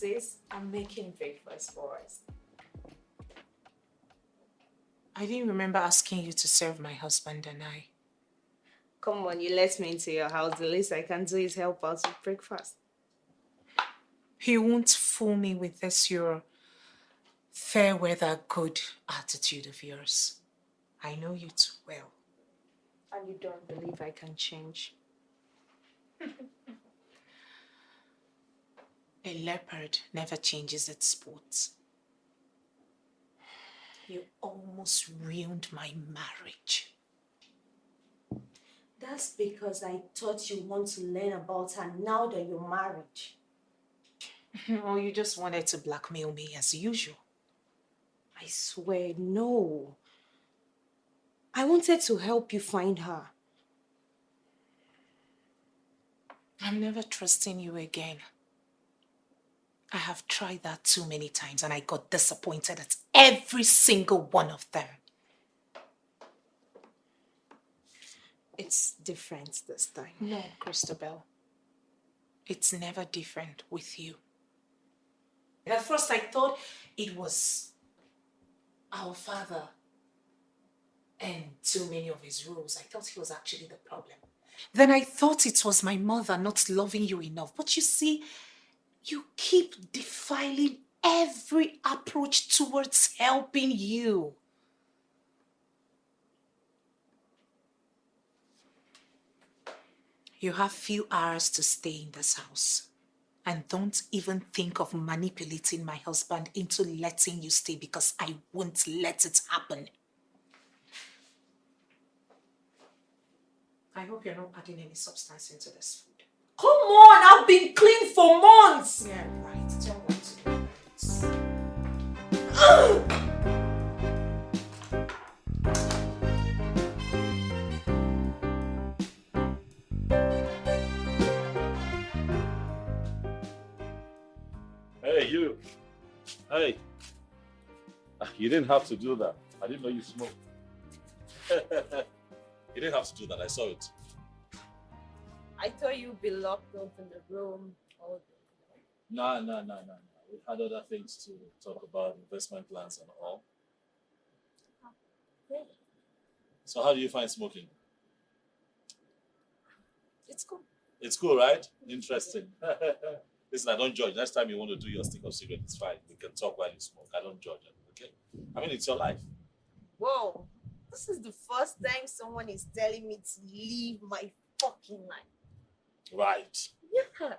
Speaker 1: Sis, I'm making breakfast for us. I didn't remember asking you to serve my husband and I.
Speaker 4: Come on, you let me into your house. The least I can do is help out with breakfast.
Speaker 1: You won't fool me with this your fair weather good attitude of yours. I know you too well.
Speaker 4: And you don't believe I can change?
Speaker 1: A leopard never changes its spots. You almost ruined my marriage.
Speaker 4: That's because I thought you want to learn about her now that you're married.
Speaker 1: Or you just wanted to blackmail me as usual.
Speaker 4: I swear, no. I wanted to help you find her.
Speaker 1: I'm never trusting you again. I have tried that too many times and I got disappointed at every single one of them.
Speaker 4: It's different this time.
Speaker 1: No, Christabel. It's never different with you. At first I thought it was our father and too many of his rules. I thought he was actually the problem. Then I thought it was my mother not loving you enough. But you see, you keep defiling every approach towards helping you. You have few hours to stay in this house. And don't even think of manipulating my husband into letting you stay because I won't let it happen. I hope you're not adding any substance into this food.
Speaker 4: Come on, I've been clean for months.
Speaker 1: Yeah, right. Tell what to do.
Speaker 2: Hey, you. Hey. You didn't have to do that. I didn't know you smoked. You didn't have to do that. I saw it.
Speaker 4: I thought you'd be locked up in the room all day.
Speaker 2: No. We had other things to talk about, investment plans and all.
Speaker 4: Really?
Speaker 2: So how do you find smoking?
Speaker 4: It's cool.
Speaker 2: It's cool, right? Interesting. Listen, I don't judge. Next time you want to do your stick of cigarette, it's fine. We can talk while you smoke. I don't judge it, okay? I mean, it's your life.
Speaker 4: Whoa. This is the first time someone is telling me to leave my fucking life.
Speaker 2: Right.
Speaker 4: Yeah.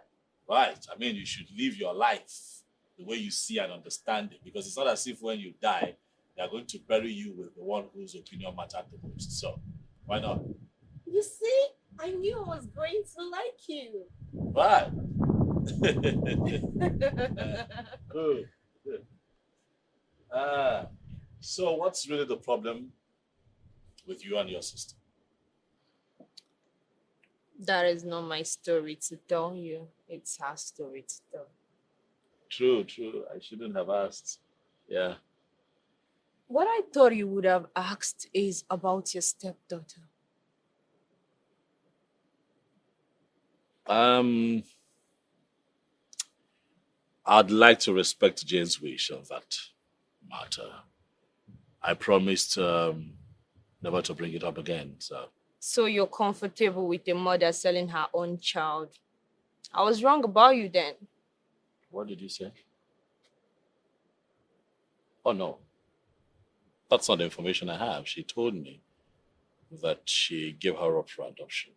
Speaker 2: Right. I mean, you should live your life the way you see and understand it. Because it's not as if when you die, they are going to bury you with the one whose opinion mattered the most. So, why not?
Speaker 4: You see, I knew I was going to like you.
Speaker 2: Right. Good. So what's really the problem with you and your sister?
Speaker 4: That is not my story to tell you. It's her story to tell.
Speaker 2: True. I shouldn't have asked. Yeah.
Speaker 4: What I thought you would have asked is about your stepdaughter.
Speaker 2: I'd like to respect Jane's wish on that matter. I promised never to bring it up again, so.
Speaker 4: So you're comfortable with a mother selling her own child? I was wrong about you then.
Speaker 2: What did you say? Oh, no. That's not the information I have. She told me that she gave her up for adoption.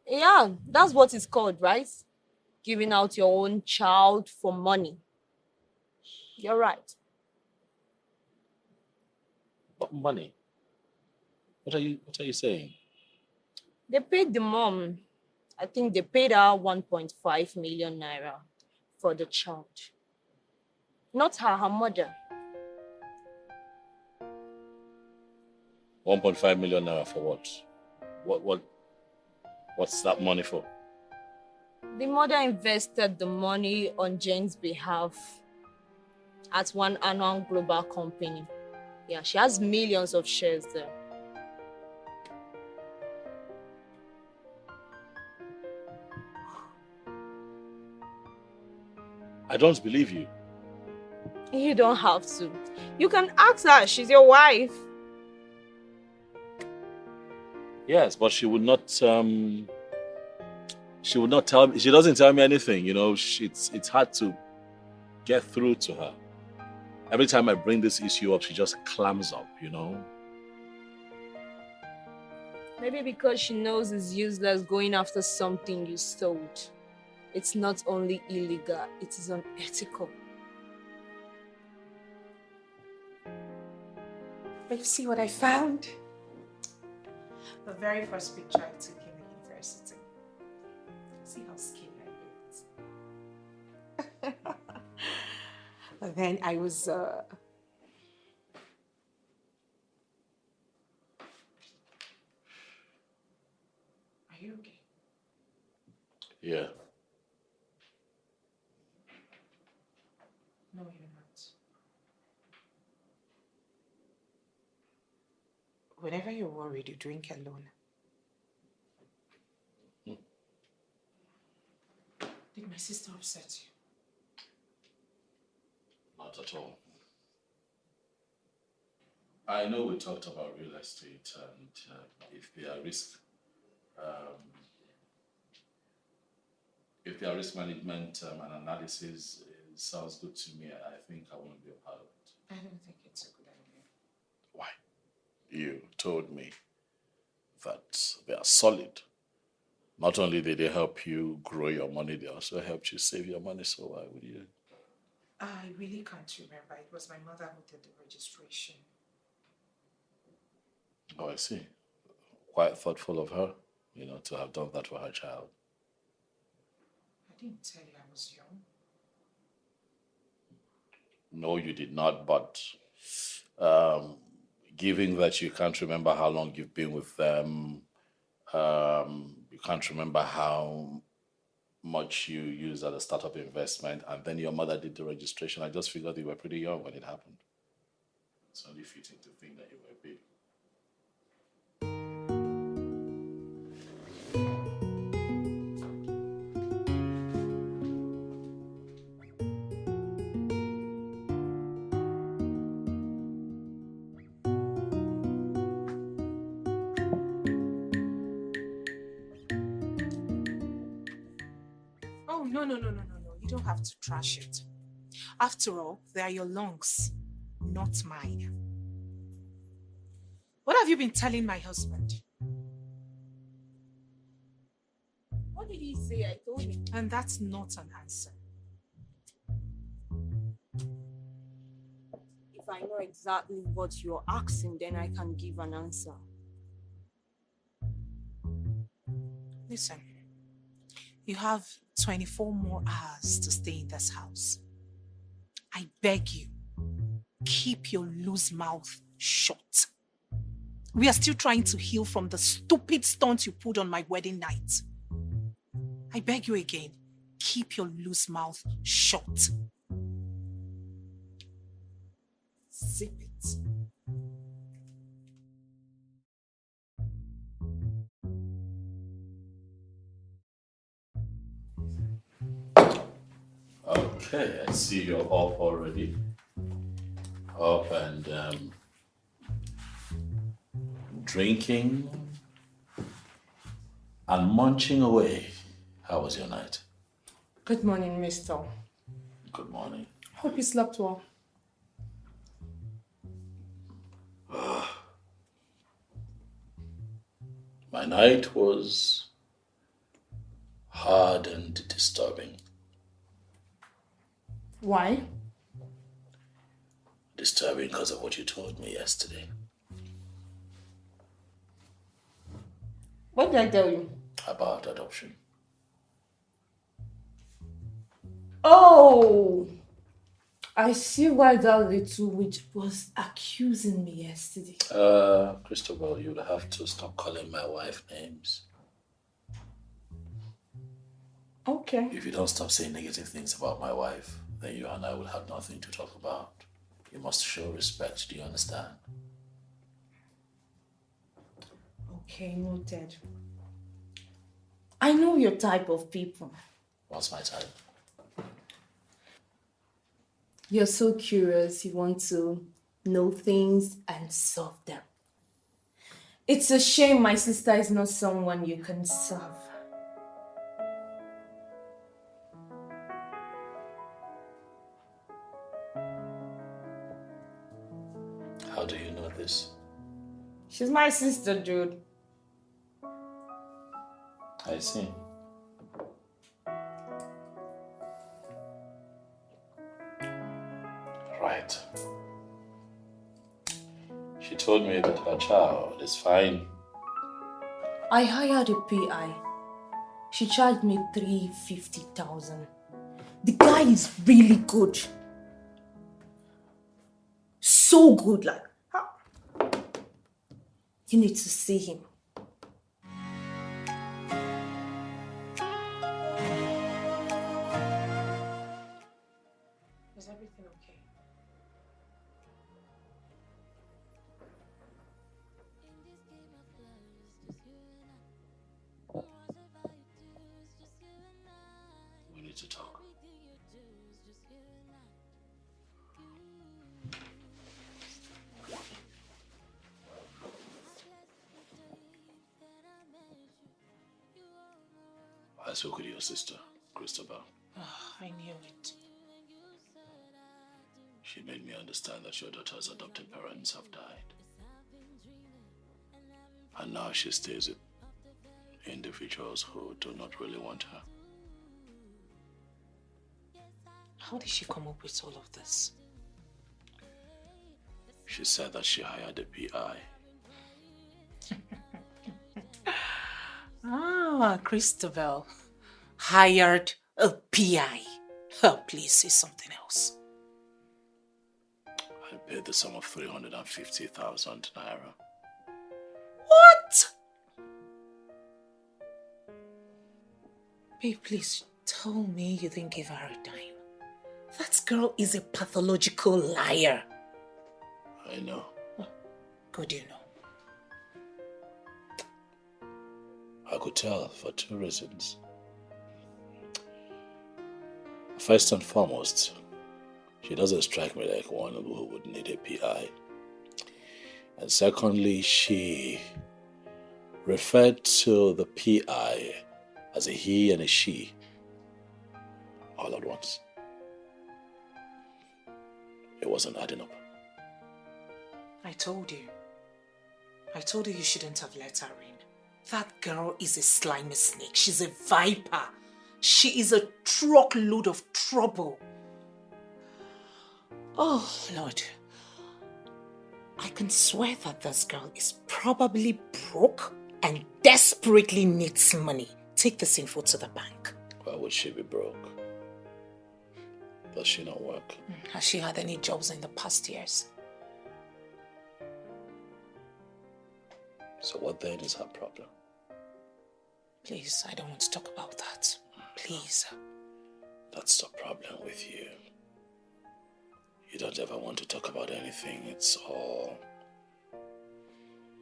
Speaker 4: Yeah, that's what it's called, right? Giving out your own child for money. You're right.
Speaker 2: What money? What are you saying?
Speaker 4: They paid the mom. I think they paid her 1.5 million naira for the child. Not her mother.
Speaker 2: 1.5 million naira for what? What's that money for?
Speaker 4: The mother invested the money on Jane's behalf at one annual global company. Yeah, she has millions of shares there.
Speaker 2: I don't believe you.
Speaker 4: You don't have to. You can ask her. She's your wife.
Speaker 2: Yes, but she would not. She would not tell me. She doesn't tell me anything. You know, it's hard to get through to her. Every time I bring this issue up, she just clams up. You know.
Speaker 4: Maybe because she knows it's useless going after something you stole. It's not only illegal, it is unethical.
Speaker 1: But you see what I found? The very first picture I took in the university. See how skinny I looked. But then I was Are you okay?
Speaker 2: Yeah.
Speaker 1: No, you're not. Whenever you're worried, you drink alone. Did my sister upset you?
Speaker 2: Not at all. I know we talked about real estate and if there are risk management and analysis, it sounds good to me. I think I want to be a part of it.
Speaker 1: I don't think it's a good idea.
Speaker 2: Why? You told me that they are solid. Not only did they help you grow your money, they also helped you save your money. So why would you?
Speaker 1: I really can't remember. It was my mother who did the registration.
Speaker 2: Oh, I see. Quite thoughtful of her, you know, to have done that for her child.
Speaker 1: I didn't tell you I was young.
Speaker 2: No, you did not, but given that you can't remember how long you've been with them, you can't remember how much you used at the startup investment, and then your mother did the registration, I just figured you were pretty young when it happened. It's only fitting to think that you were big.
Speaker 1: Oh, no. You don't have to trash it. After all, they are your lungs, not mine. What have you been telling my husband?
Speaker 4: What did he say? I told him.
Speaker 1: And that's not an answer.
Speaker 4: If I know exactly what you're asking, then I can give an answer.
Speaker 1: Listen, you have 24 more hours to stay in this house. I beg you, keep your loose mouth shut. We are still trying to heal from the stupid stunt you pulled on my wedding night. I beg you again, keep your loose mouth shut. Zip it.
Speaker 2: Okay, I see you're up already. Up and drinking and munching away. How was your night?
Speaker 4: Good morning, mister.
Speaker 2: Good morning.
Speaker 4: Hope you slept well.
Speaker 2: My night was hard and disturbing.
Speaker 4: Why?
Speaker 2: Disturbing because of what you told me yesterday.
Speaker 4: What did I tell you?
Speaker 2: About adoption.
Speaker 4: Oh! I see why that little witch was accusing me yesterday.
Speaker 2: Christopher, you'll have to stop calling my wife names.
Speaker 4: Okay.
Speaker 2: If you don't stop saying negative things about my wife, then you and I will have nothing to talk about. You must show respect, do you understand?
Speaker 4: Okay, noted. I know your type of people.
Speaker 2: What's my type?
Speaker 4: You're so curious, you want to know things and solve them. It's a shame my sister is not someone you can serve.
Speaker 2: How do you know this?
Speaker 4: She's my sister, dude.
Speaker 2: I see. Right. She told me that her child is fine.
Speaker 4: I hired a PI. She charged me $350,000. The guy is really good. So good, like. You need to see him.
Speaker 1: Is everything okay?
Speaker 2: We need to talk. I spoke with your sister, Christabel.
Speaker 1: Oh, I knew it.
Speaker 2: She made me understand that your daughter's adopted parents have died. And now she stays with individuals who do not really want her.
Speaker 1: How did she come up with all of this?
Speaker 2: She said that she hired a PI.
Speaker 1: Christabel hired a PI. Oh, please say something else.
Speaker 2: I paid the sum of 350,000 naira.
Speaker 1: What? Babe, please tell me you didn't give her a dime. That girl is a pathological liar.
Speaker 2: I know.
Speaker 1: Good, you know.
Speaker 2: I could tell for two reasons. First and foremost, she doesn't strike me like one who would need a PI. And secondly, she referred to the PI as a he and a she all at once. It wasn't adding up.
Speaker 1: I told you you shouldn't have let her in. That girl is a slimy snake. She's a viper. She is a truckload of trouble. Oh, Lord. I can swear that this girl is probably broke and desperately needs money. Take this info to the bank.
Speaker 2: Why would she be broke? Does she not work?
Speaker 1: Has she had any jobs in the past years?
Speaker 2: So what then is her problem?
Speaker 1: Please, I don't want to talk about that. Please.
Speaker 2: That's the problem with you. You don't ever want to talk about anything. It's all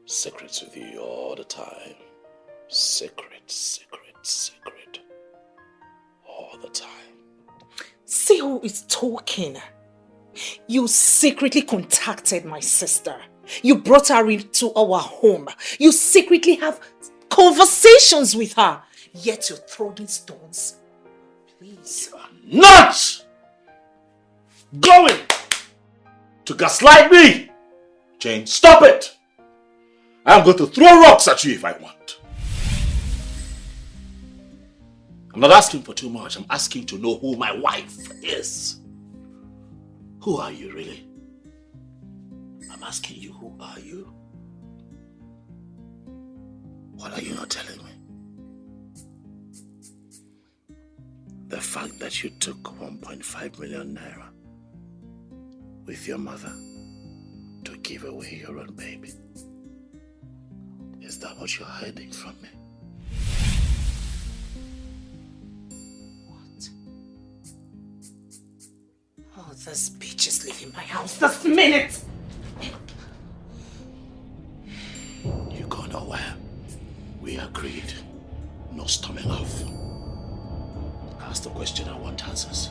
Speaker 2: secrets with you all the time. Secret, secret, secret. All the time.
Speaker 1: See who is talking. You secretly contacted my sister. You brought her into our home. You secretly have conversations with her. Yet you're throwing stones. Please.
Speaker 2: You are not going to gaslight me! Jane, stop it! I'm going to throw rocks at you if I want. I'm not asking for too much. I'm asking to know who my wife is. Who are you really? I'm asking you, who are you? What are you not telling me? The fact that you took 1.5 million naira with your mother to give away your own baby. Is that what you're hiding from me?
Speaker 1: What? Oh, this bitch is leaving my house this minute!
Speaker 2: You go nowhere. We agreed. No storming off. Ask the question, I want answers.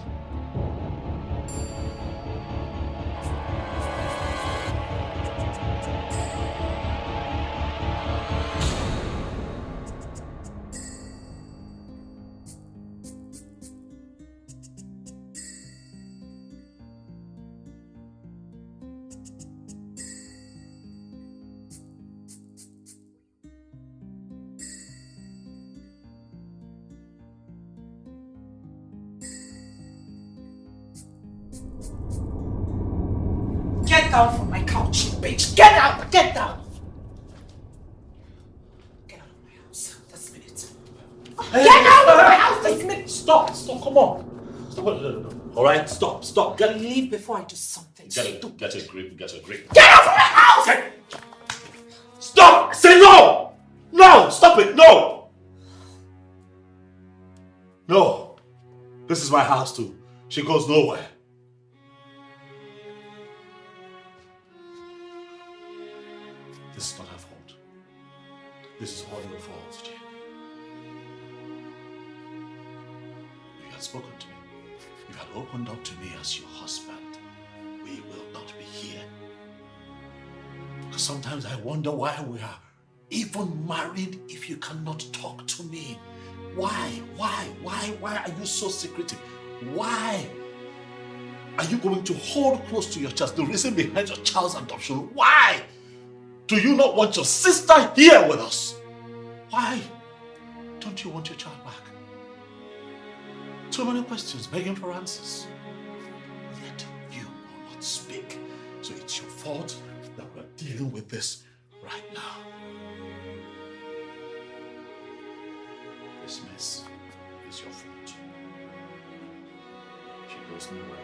Speaker 1: down from my couch, you bitch! Get out! Get down! Get out of my house this minute. Get out of my house this minute!
Speaker 2: Stop, come on. Stop. All right, stop.
Speaker 1: Leave before I do something stupid.
Speaker 2: Get a grip. Get
Speaker 1: out of my house!
Speaker 2: Stop! Say no! No! Stop it! No! No. This is my house too. She goes nowhere. This is not her fault. This is all your fault, Jane. You had spoken to me. You had opened up to me as your husband. We will not be here. Because sometimes I wonder why we are even married if you cannot talk to me. Why are you so secretive? Why are you going to hold close to your child? The reason behind your child's adoption. Why do you not want your sister here with us? Why don't you want your child back? Too many questions begging for answers. Yet you will not speak. So it's your fault that we're dealing with this right now. This mess is your fault. She goes nowhere.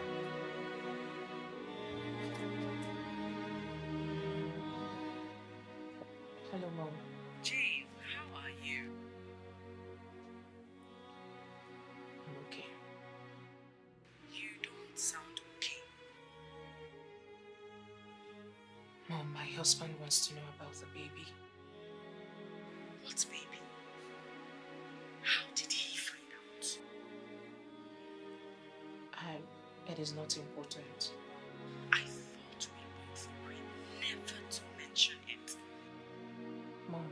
Speaker 1: Hello, Mom.
Speaker 5: Jane, how are you?
Speaker 1: I'm okay.
Speaker 5: You don't sound okay.
Speaker 1: Mom, my husband wants to know about the baby.
Speaker 5: What baby? How did he find out?
Speaker 1: It is not important.
Speaker 5: I thought we both agreed never to mention it.
Speaker 1: Mom,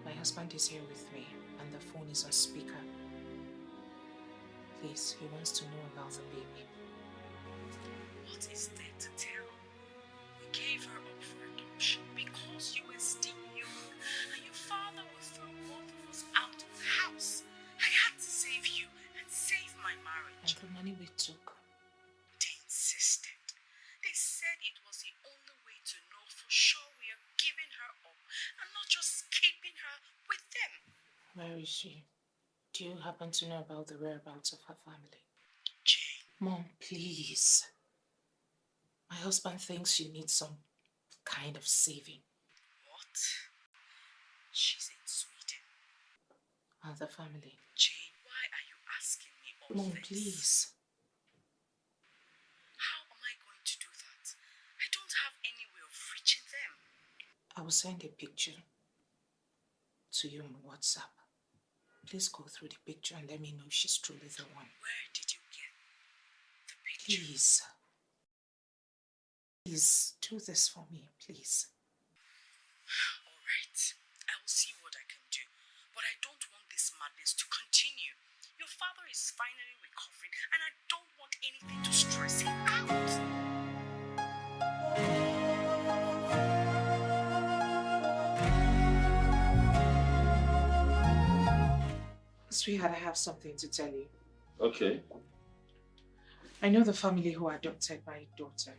Speaker 1: my husband is here with me and the phone is on speaker. Please, he wants to know about the baby.
Speaker 5: What is there to tell? We gave her up for adoption because you were still young and your father would throw both of us out of the house. I had to save you and save my marriage.
Speaker 1: And the money we took.
Speaker 5: They insisted. They said it was the only way to know for sure we are giving her up and not just keeping her with them.
Speaker 1: Where is she? Do you happen to know about the whereabouts of her family?
Speaker 5: Jane.
Speaker 1: Mom, please. My husband thinks you need some kind of saving.
Speaker 5: What? She's in Sweden.
Speaker 1: And the family.
Speaker 5: Jane, why are you asking me all
Speaker 1: Mom,
Speaker 5: this?
Speaker 1: please.
Speaker 5: How am I going to do that? I don't have any way of reaching them.
Speaker 1: I will send a picture to you on WhatsApp. Please go through the picture and let me know if she's truly the one.
Speaker 5: Where did you get the picture?
Speaker 1: Please. Please, do this for me, please.
Speaker 5: All right. I will see what I can do. But I don't want this madness to continue. Your father is finally recovering and I don't want anything to stress him out.
Speaker 1: Sweetheart, I have something to tell you.
Speaker 2: Okay.
Speaker 1: I know the family who adopted my daughter.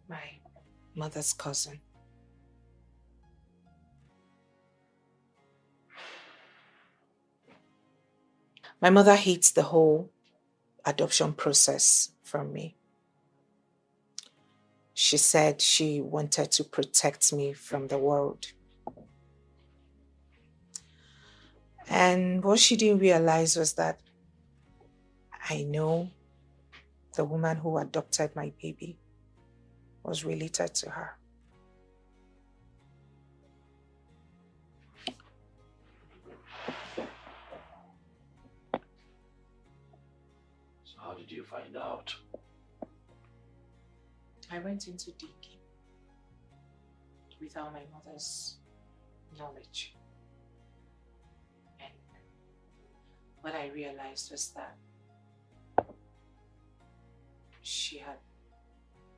Speaker 1: My mother's cousin. My mother hates the whole adoption process from me. She said she wanted to protect me from the world. And what she didn't realize was that I know the woman who adopted my baby was related to her.
Speaker 2: So how did you find out?
Speaker 1: I went into DIKEH without my mother's knowledge. And what I realized was that she had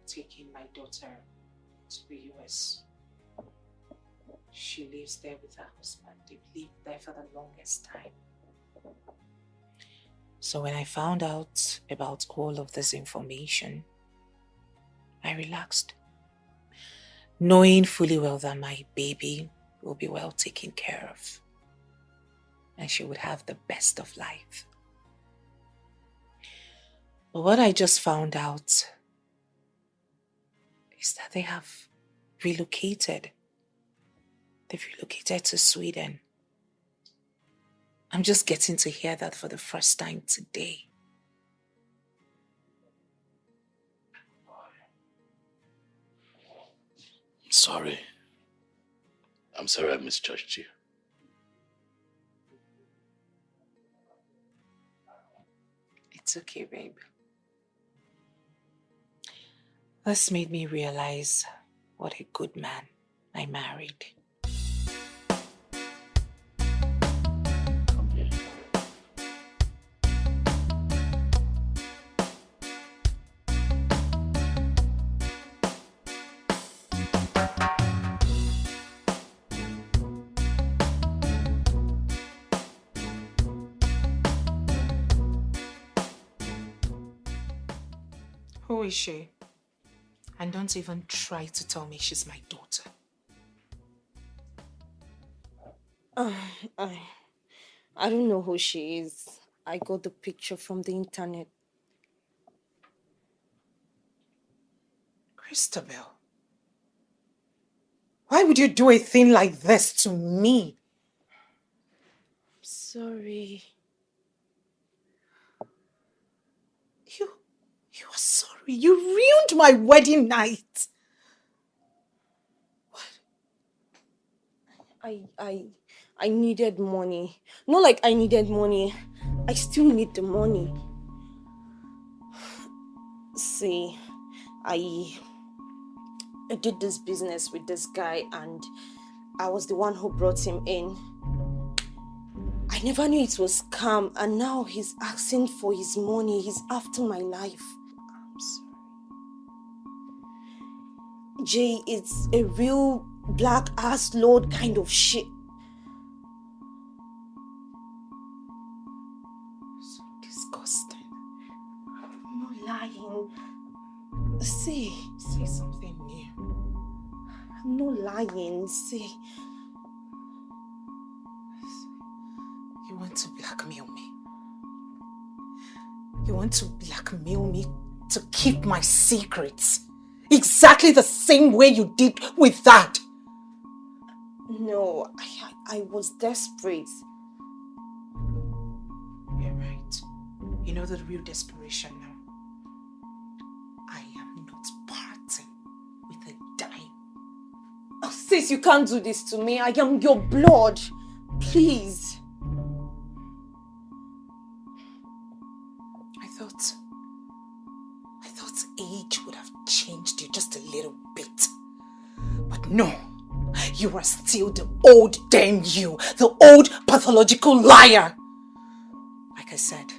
Speaker 1: taken my daughter to the US. She lives there with her husband. They've lived there for the longest time. So when I found out about all of this information, I relaxed, knowing fully well that my baby will be well taken care of and she would have the best of life. But what I just found out is that they have relocated. They've relocated to Sweden. I'm just getting to hear that for the first time today.
Speaker 2: Sorry. I'm sorry I misjudged you.
Speaker 1: It's okay, babe. This made me realize what a good man I married.
Speaker 2: Come here.
Speaker 1: Who is she? And don't even try to tell me she's my daughter.
Speaker 4: I don't know who she is. I got the picture from the internet.
Speaker 1: Christabel, why would you do a thing like this to me?
Speaker 4: Sorry.
Speaker 1: You are sorry. You ruined my wedding night. What?
Speaker 4: I needed money. Not like I needed money. I still need the money. See, I did this business with this guy and I was the one who brought him in. I never knew it was scam and now he's asking for his money. He's after my life. I'm sorry. Jay, it's a real black ass load kind of shit.
Speaker 1: So disgusting.
Speaker 4: I'm not lying. See.
Speaker 1: Say something new.
Speaker 4: I'm not lying. See.
Speaker 1: You want to blackmail me? You want to blackmail me to keep my secrets? Exactly the same way you did with that.
Speaker 4: No, I was desperate.
Speaker 1: You're right. You know the real desperation now. I am not parting with a dime.
Speaker 4: Oh, sis, you can't do this to me. I am your blood. Please.
Speaker 1: I thought age would have changed you just a little bit. But no, you are still the old damn you, the old pathological liar. Like I said,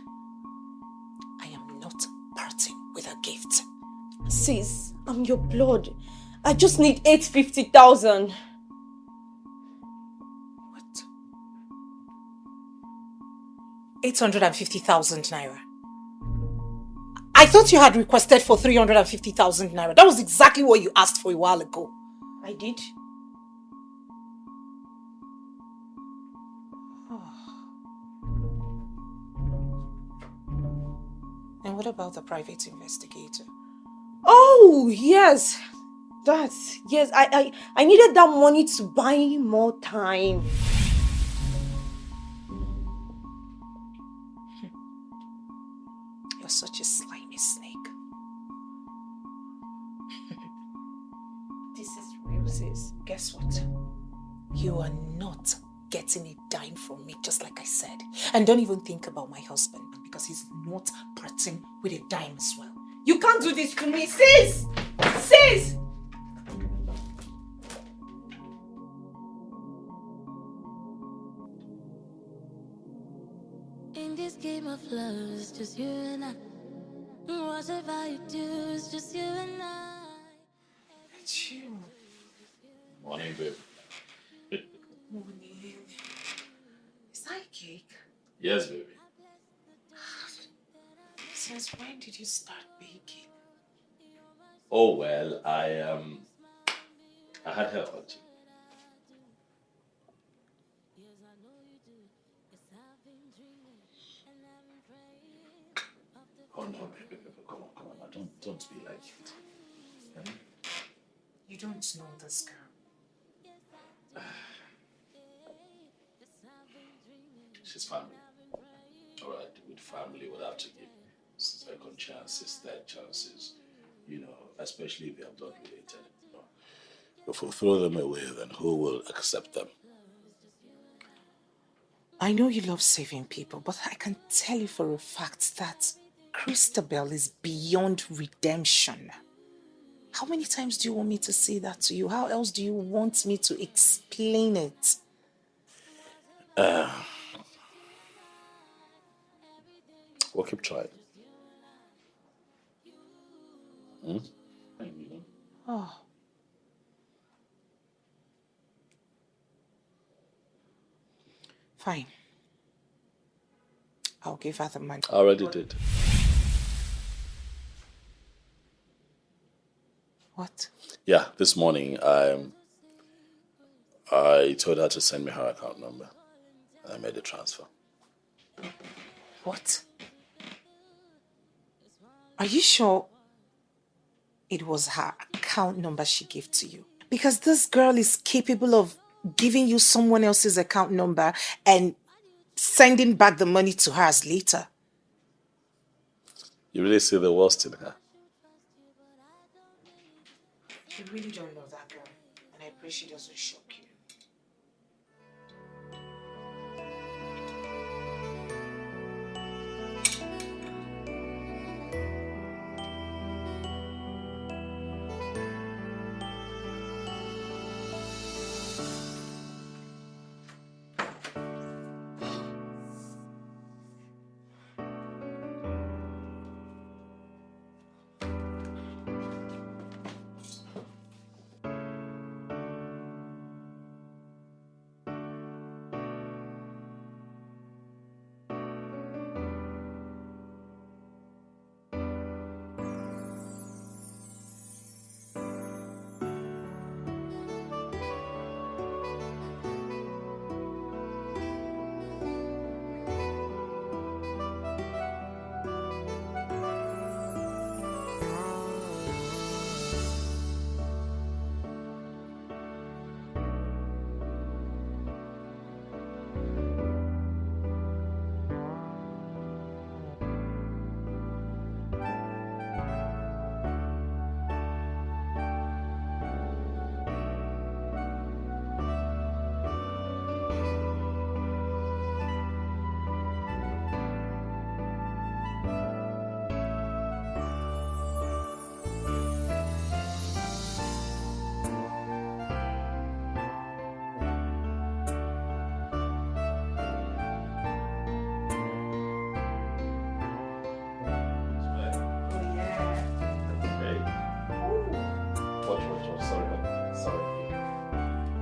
Speaker 1: I am not parting with a gift.
Speaker 4: Sis, I'm your blood. I just need 850,000.
Speaker 1: What? 850,000 naira. I thought you had requested for 350,000 naira. That was exactly what you asked for a while ago.
Speaker 4: I did?
Speaker 1: And what about the private investigator?
Speaker 4: Oh, yes. Yes, I needed that money to buy more time.
Speaker 1: You're such a slimy snake.
Speaker 4: This is real, sis.
Speaker 1: Guess what? You are not getting a dime from me, just like I said. And don't even think about my husband, because he's not parting with a dime as well.
Speaker 4: You can't do this to me, sis! Sis!
Speaker 3: In this game of love, it's just you and I. Whatever you do, it's just you and I.
Speaker 1: It's you.
Speaker 2: Morning, babe.
Speaker 1: Morning. Is that a cake?
Speaker 2: Yes, baby.
Speaker 1: Since when did you start baking?
Speaker 2: Oh well, I had help actually. Oh no, baby, come on, now, don't be like it. Okay?
Speaker 1: You don't know this girl.
Speaker 2: She's family. All right, with family, we'll have to give second chances, third chances, you know, especially if they are blood related. You know. If we throw them away, then who will accept them?
Speaker 1: I know you love saving people, but I can tell you for a fact that Christabel is beyond redemption. How many times do you want me to say that to you? How else do you want me to explain it?
Speaker 2: We'll keep trying.
Speaker 1: Oh. Fine. I'll give her the money.
Speaker 2: I already did.
Speaker 1: What?
Speaker 2: Yeah, this morning I told her to send me her account number. And I made the transfer.
Speaker 1: What? Are you sure it was her account number she gave to you? Because this girl is capable of giving you someone else's account number and sending back the money to hers later.
Speaker 2: You really see the worst in her.
Speaker 1: You really don't know that girl, and I pray she doesn't shock you.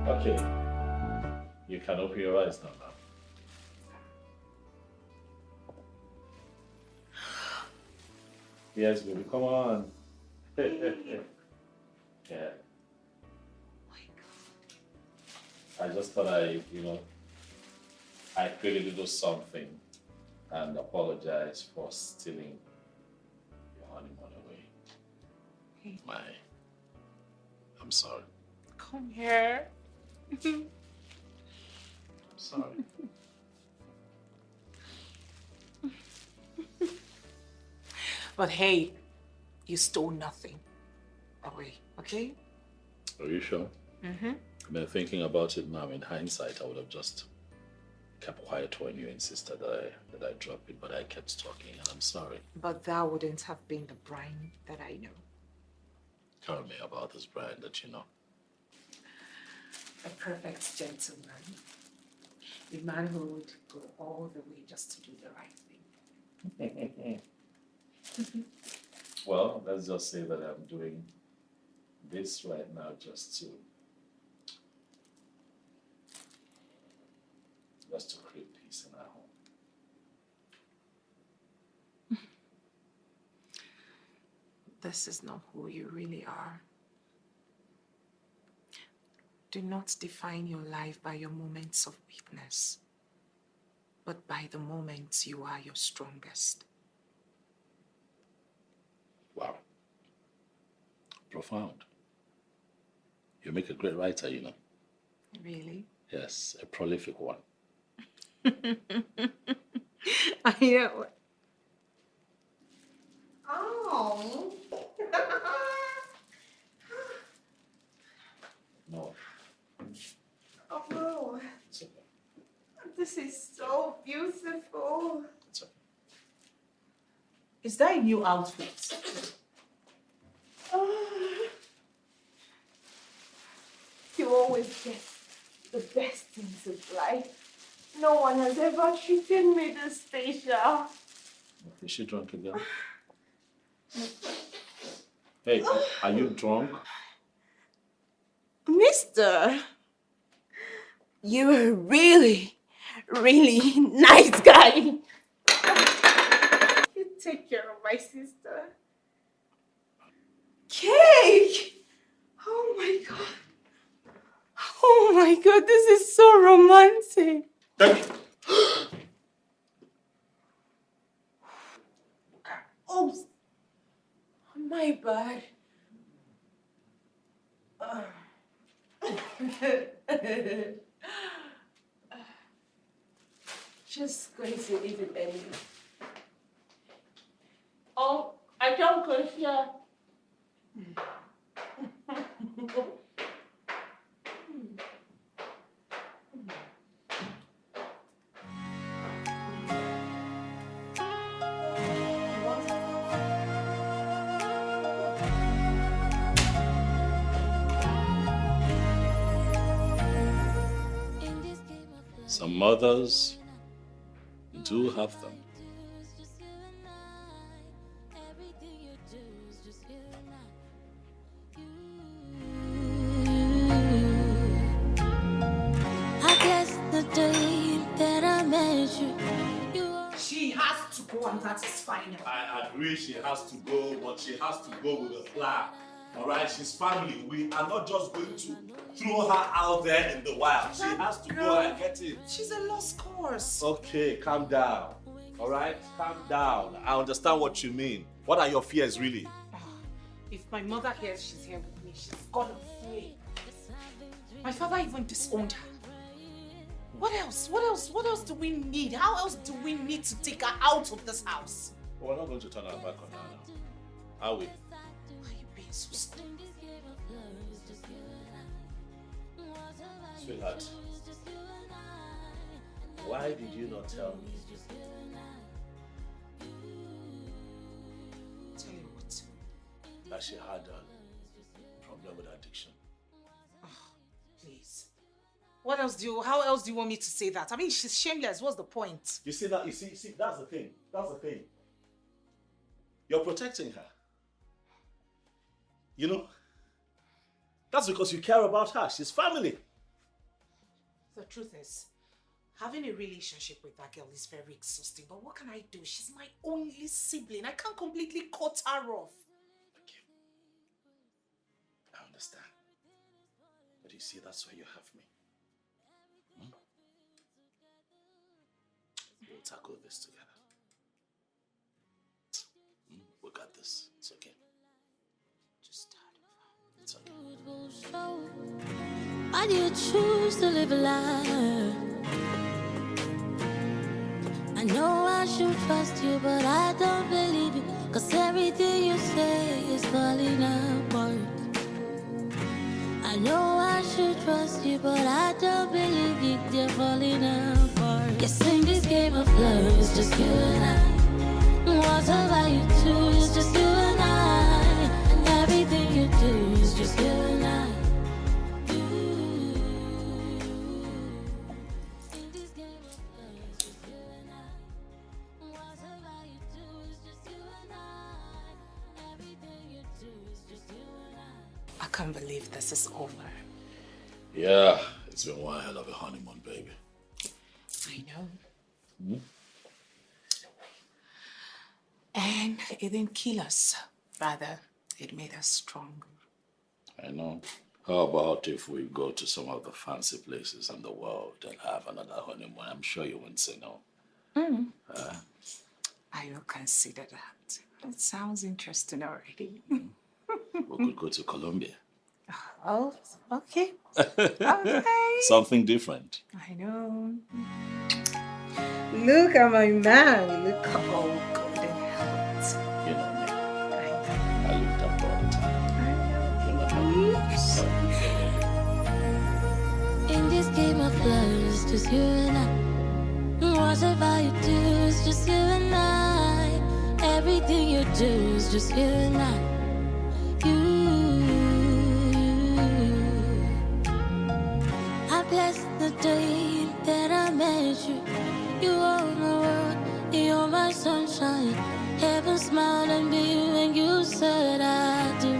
Speaker 2: Okay. You can open your eyes now. Yes, baby, come on. Yeah. I just thought I created do something and apologize for stealing your honeymoon away. I'm sorry.
Speaker 1: Come here.
Speaker 2: I'm sorry.
Speaker 1: But hey, you stole nothing away, okay?
Speaker 2: Are you sure?
Speaker 1: Mm-hmm.
Speaker 2: I've been thinking about it now. In hindsight, I would have just kept quiet when you insisted that I drop it, but I kept talking, and I'm sorry.
Speaker 1: But that wouldn't have been the Brian that I know.
Speaker 2: Tell me about this Brian that you know.
Speaker 1: A perfect gentleman. A man who would go all the way just to do the right thing.
Speaker 2: Well, let's just say that I'm doing this right now just to create peace in our home.
Speaker 1: This is not who you really are. Do not define your life by your moments of weakness, but by the moments you are your strongest.
Speaker 2: Wow. Profound. You make a great writer, you know.
Speaker 1: Really?
Speaker 2: Yes, a prolific one.
Speaker 1: I know.
Speaker 4: Oh.
Speaker 2: No.
Speaker 4: Oh,
Speaker 2: It's okay.
Speaker 4: this is so beautiful.
Speaker 2: It's okay.
Speaker 1: Is that a new outfit?
Speaker 4: You always get the best things of life. No one has ever treated me this special.
Speaker 2: Is she drunk again? Hey, are you drunk?
Speaker 4: Mister, you're a really, really nice guy. You take care of my sister. Cake! Oh my god. Oh my god, this is so romantic. Oops. My bad. Just going to eat it early. Oh, I don't go here.
Speaker 2: Some mothers do have them.
Speaker 3: I guess the day that I met you,
Speaker 1: She has to go and satisfy him.
Speaker 2: I agree she has to go, but she has to go with a plan. Alright, she's family. We are not just going to throw her out there in the wild. She has to go and get it.
Speaker 1: She's a lost cause.
Speaker 2: Okay, calm down. Alright, calm down. I understand what you mean. What are your fears really?
Speaker 1: If my mother hears she's here with me, she's gonna flee. My father even disowned her. What else? What else? What else do we need? How else do we need to take her out of this house?
Speaker 2: We're not going to turn our back on her now. Are we?
Speaker 1: Why are you being so stupid?
Speaker 2: Sweetheart, why did you not tell me?
Speaker 1: Tell you what?
Speaker 2: That she had a problem with addiction.
Speaker 1: Please. What else how else do you want me to say that? I mean, she's shameless. What's the point?
Speaker 2: You see that? You see, that's the thing. That's the thing. You're protecting her. You know? That's because you care about her. She's family.
Speaker 1: The truth is, having a relationship with that girl is very exhausting. But what can I do? She's my only sibling. I can't completely cut her off.
Speaker 2: Okay. I understand. But you see, that's why you have me. We'll tackle this together. We got this. It's okay.
Speaker 1: Just tired of her.
Speaker 2: It's okay.
Speaker 3: why do you choose to live a lie? I know I should trust you, but I don't believe you, 'cause everything you say is falling apart. I know I should trust you, but I don't believe you, they're falling apart. Yes, in this game of love, it's just you and I. What's about you two, it's just you and I. And everything you do is just you and I. In this game of love, it's just you and I. What's about you two, it's just you and I. Everything you do is just you and I.
Speaker 1: I can't believe this is over.
Speaker 2: Yeah, it's been one hell of a honeymoon, baby.
Speaker 1: I know. And it didn't kill us. Rather, It made us strong.
Speaker 2: I know. How about if we go to some of the fancy places in the world and have another honeymoon? I'm sure you won't say no.
Speaker 1: I will consider that. That sounds interesting already.
Speaker 2: We could go to Colombia.
Speaker 1: Oh, okay. Okay.
Speaker 2: Something different.
Speaker 1: I know. Look at my man. Look all good and healthy.
Speaker 2: You know me.
Speaker 1: I
Speaker 2: I looked up all the time.
Speaker 3: In this game of love, it's just you and I. Whatever you do, it's just you and I. Everything you do is just you and I. I bless the day that I met you. You own the world, you're my sunshine. Heaven smiled at me when you said I do.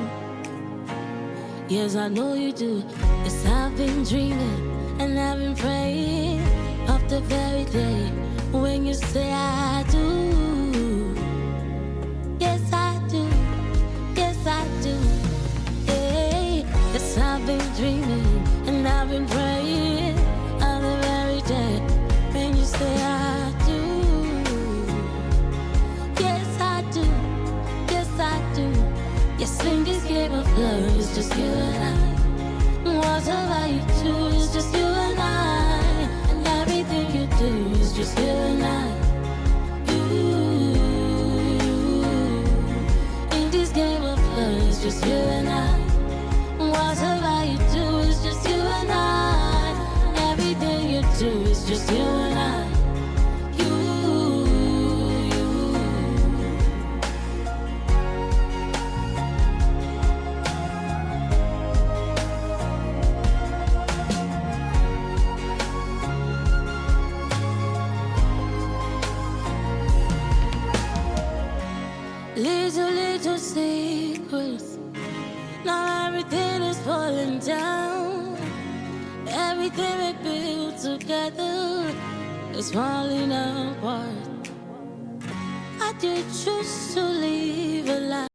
Speaker 3: Yes, I know you do. Yes, I've been dreaming and I've been praying of the very day when you say I do. Yes, I do. Yes, I do. Hey, yes, I've been dreaming and I've been praying of the very day when you say I do. Yes, I do. Yes, I do. Yes, in this game of love, it's just you and I. Whatever you do, it's just you and I. And everything you do is just you and I. In this game of love, it's just you and I. Whatever you do is just you and I. Everything you do is just you and I. Little secrets. Now everything is falling down. Everything we built together is falling apart. I did choose to live a life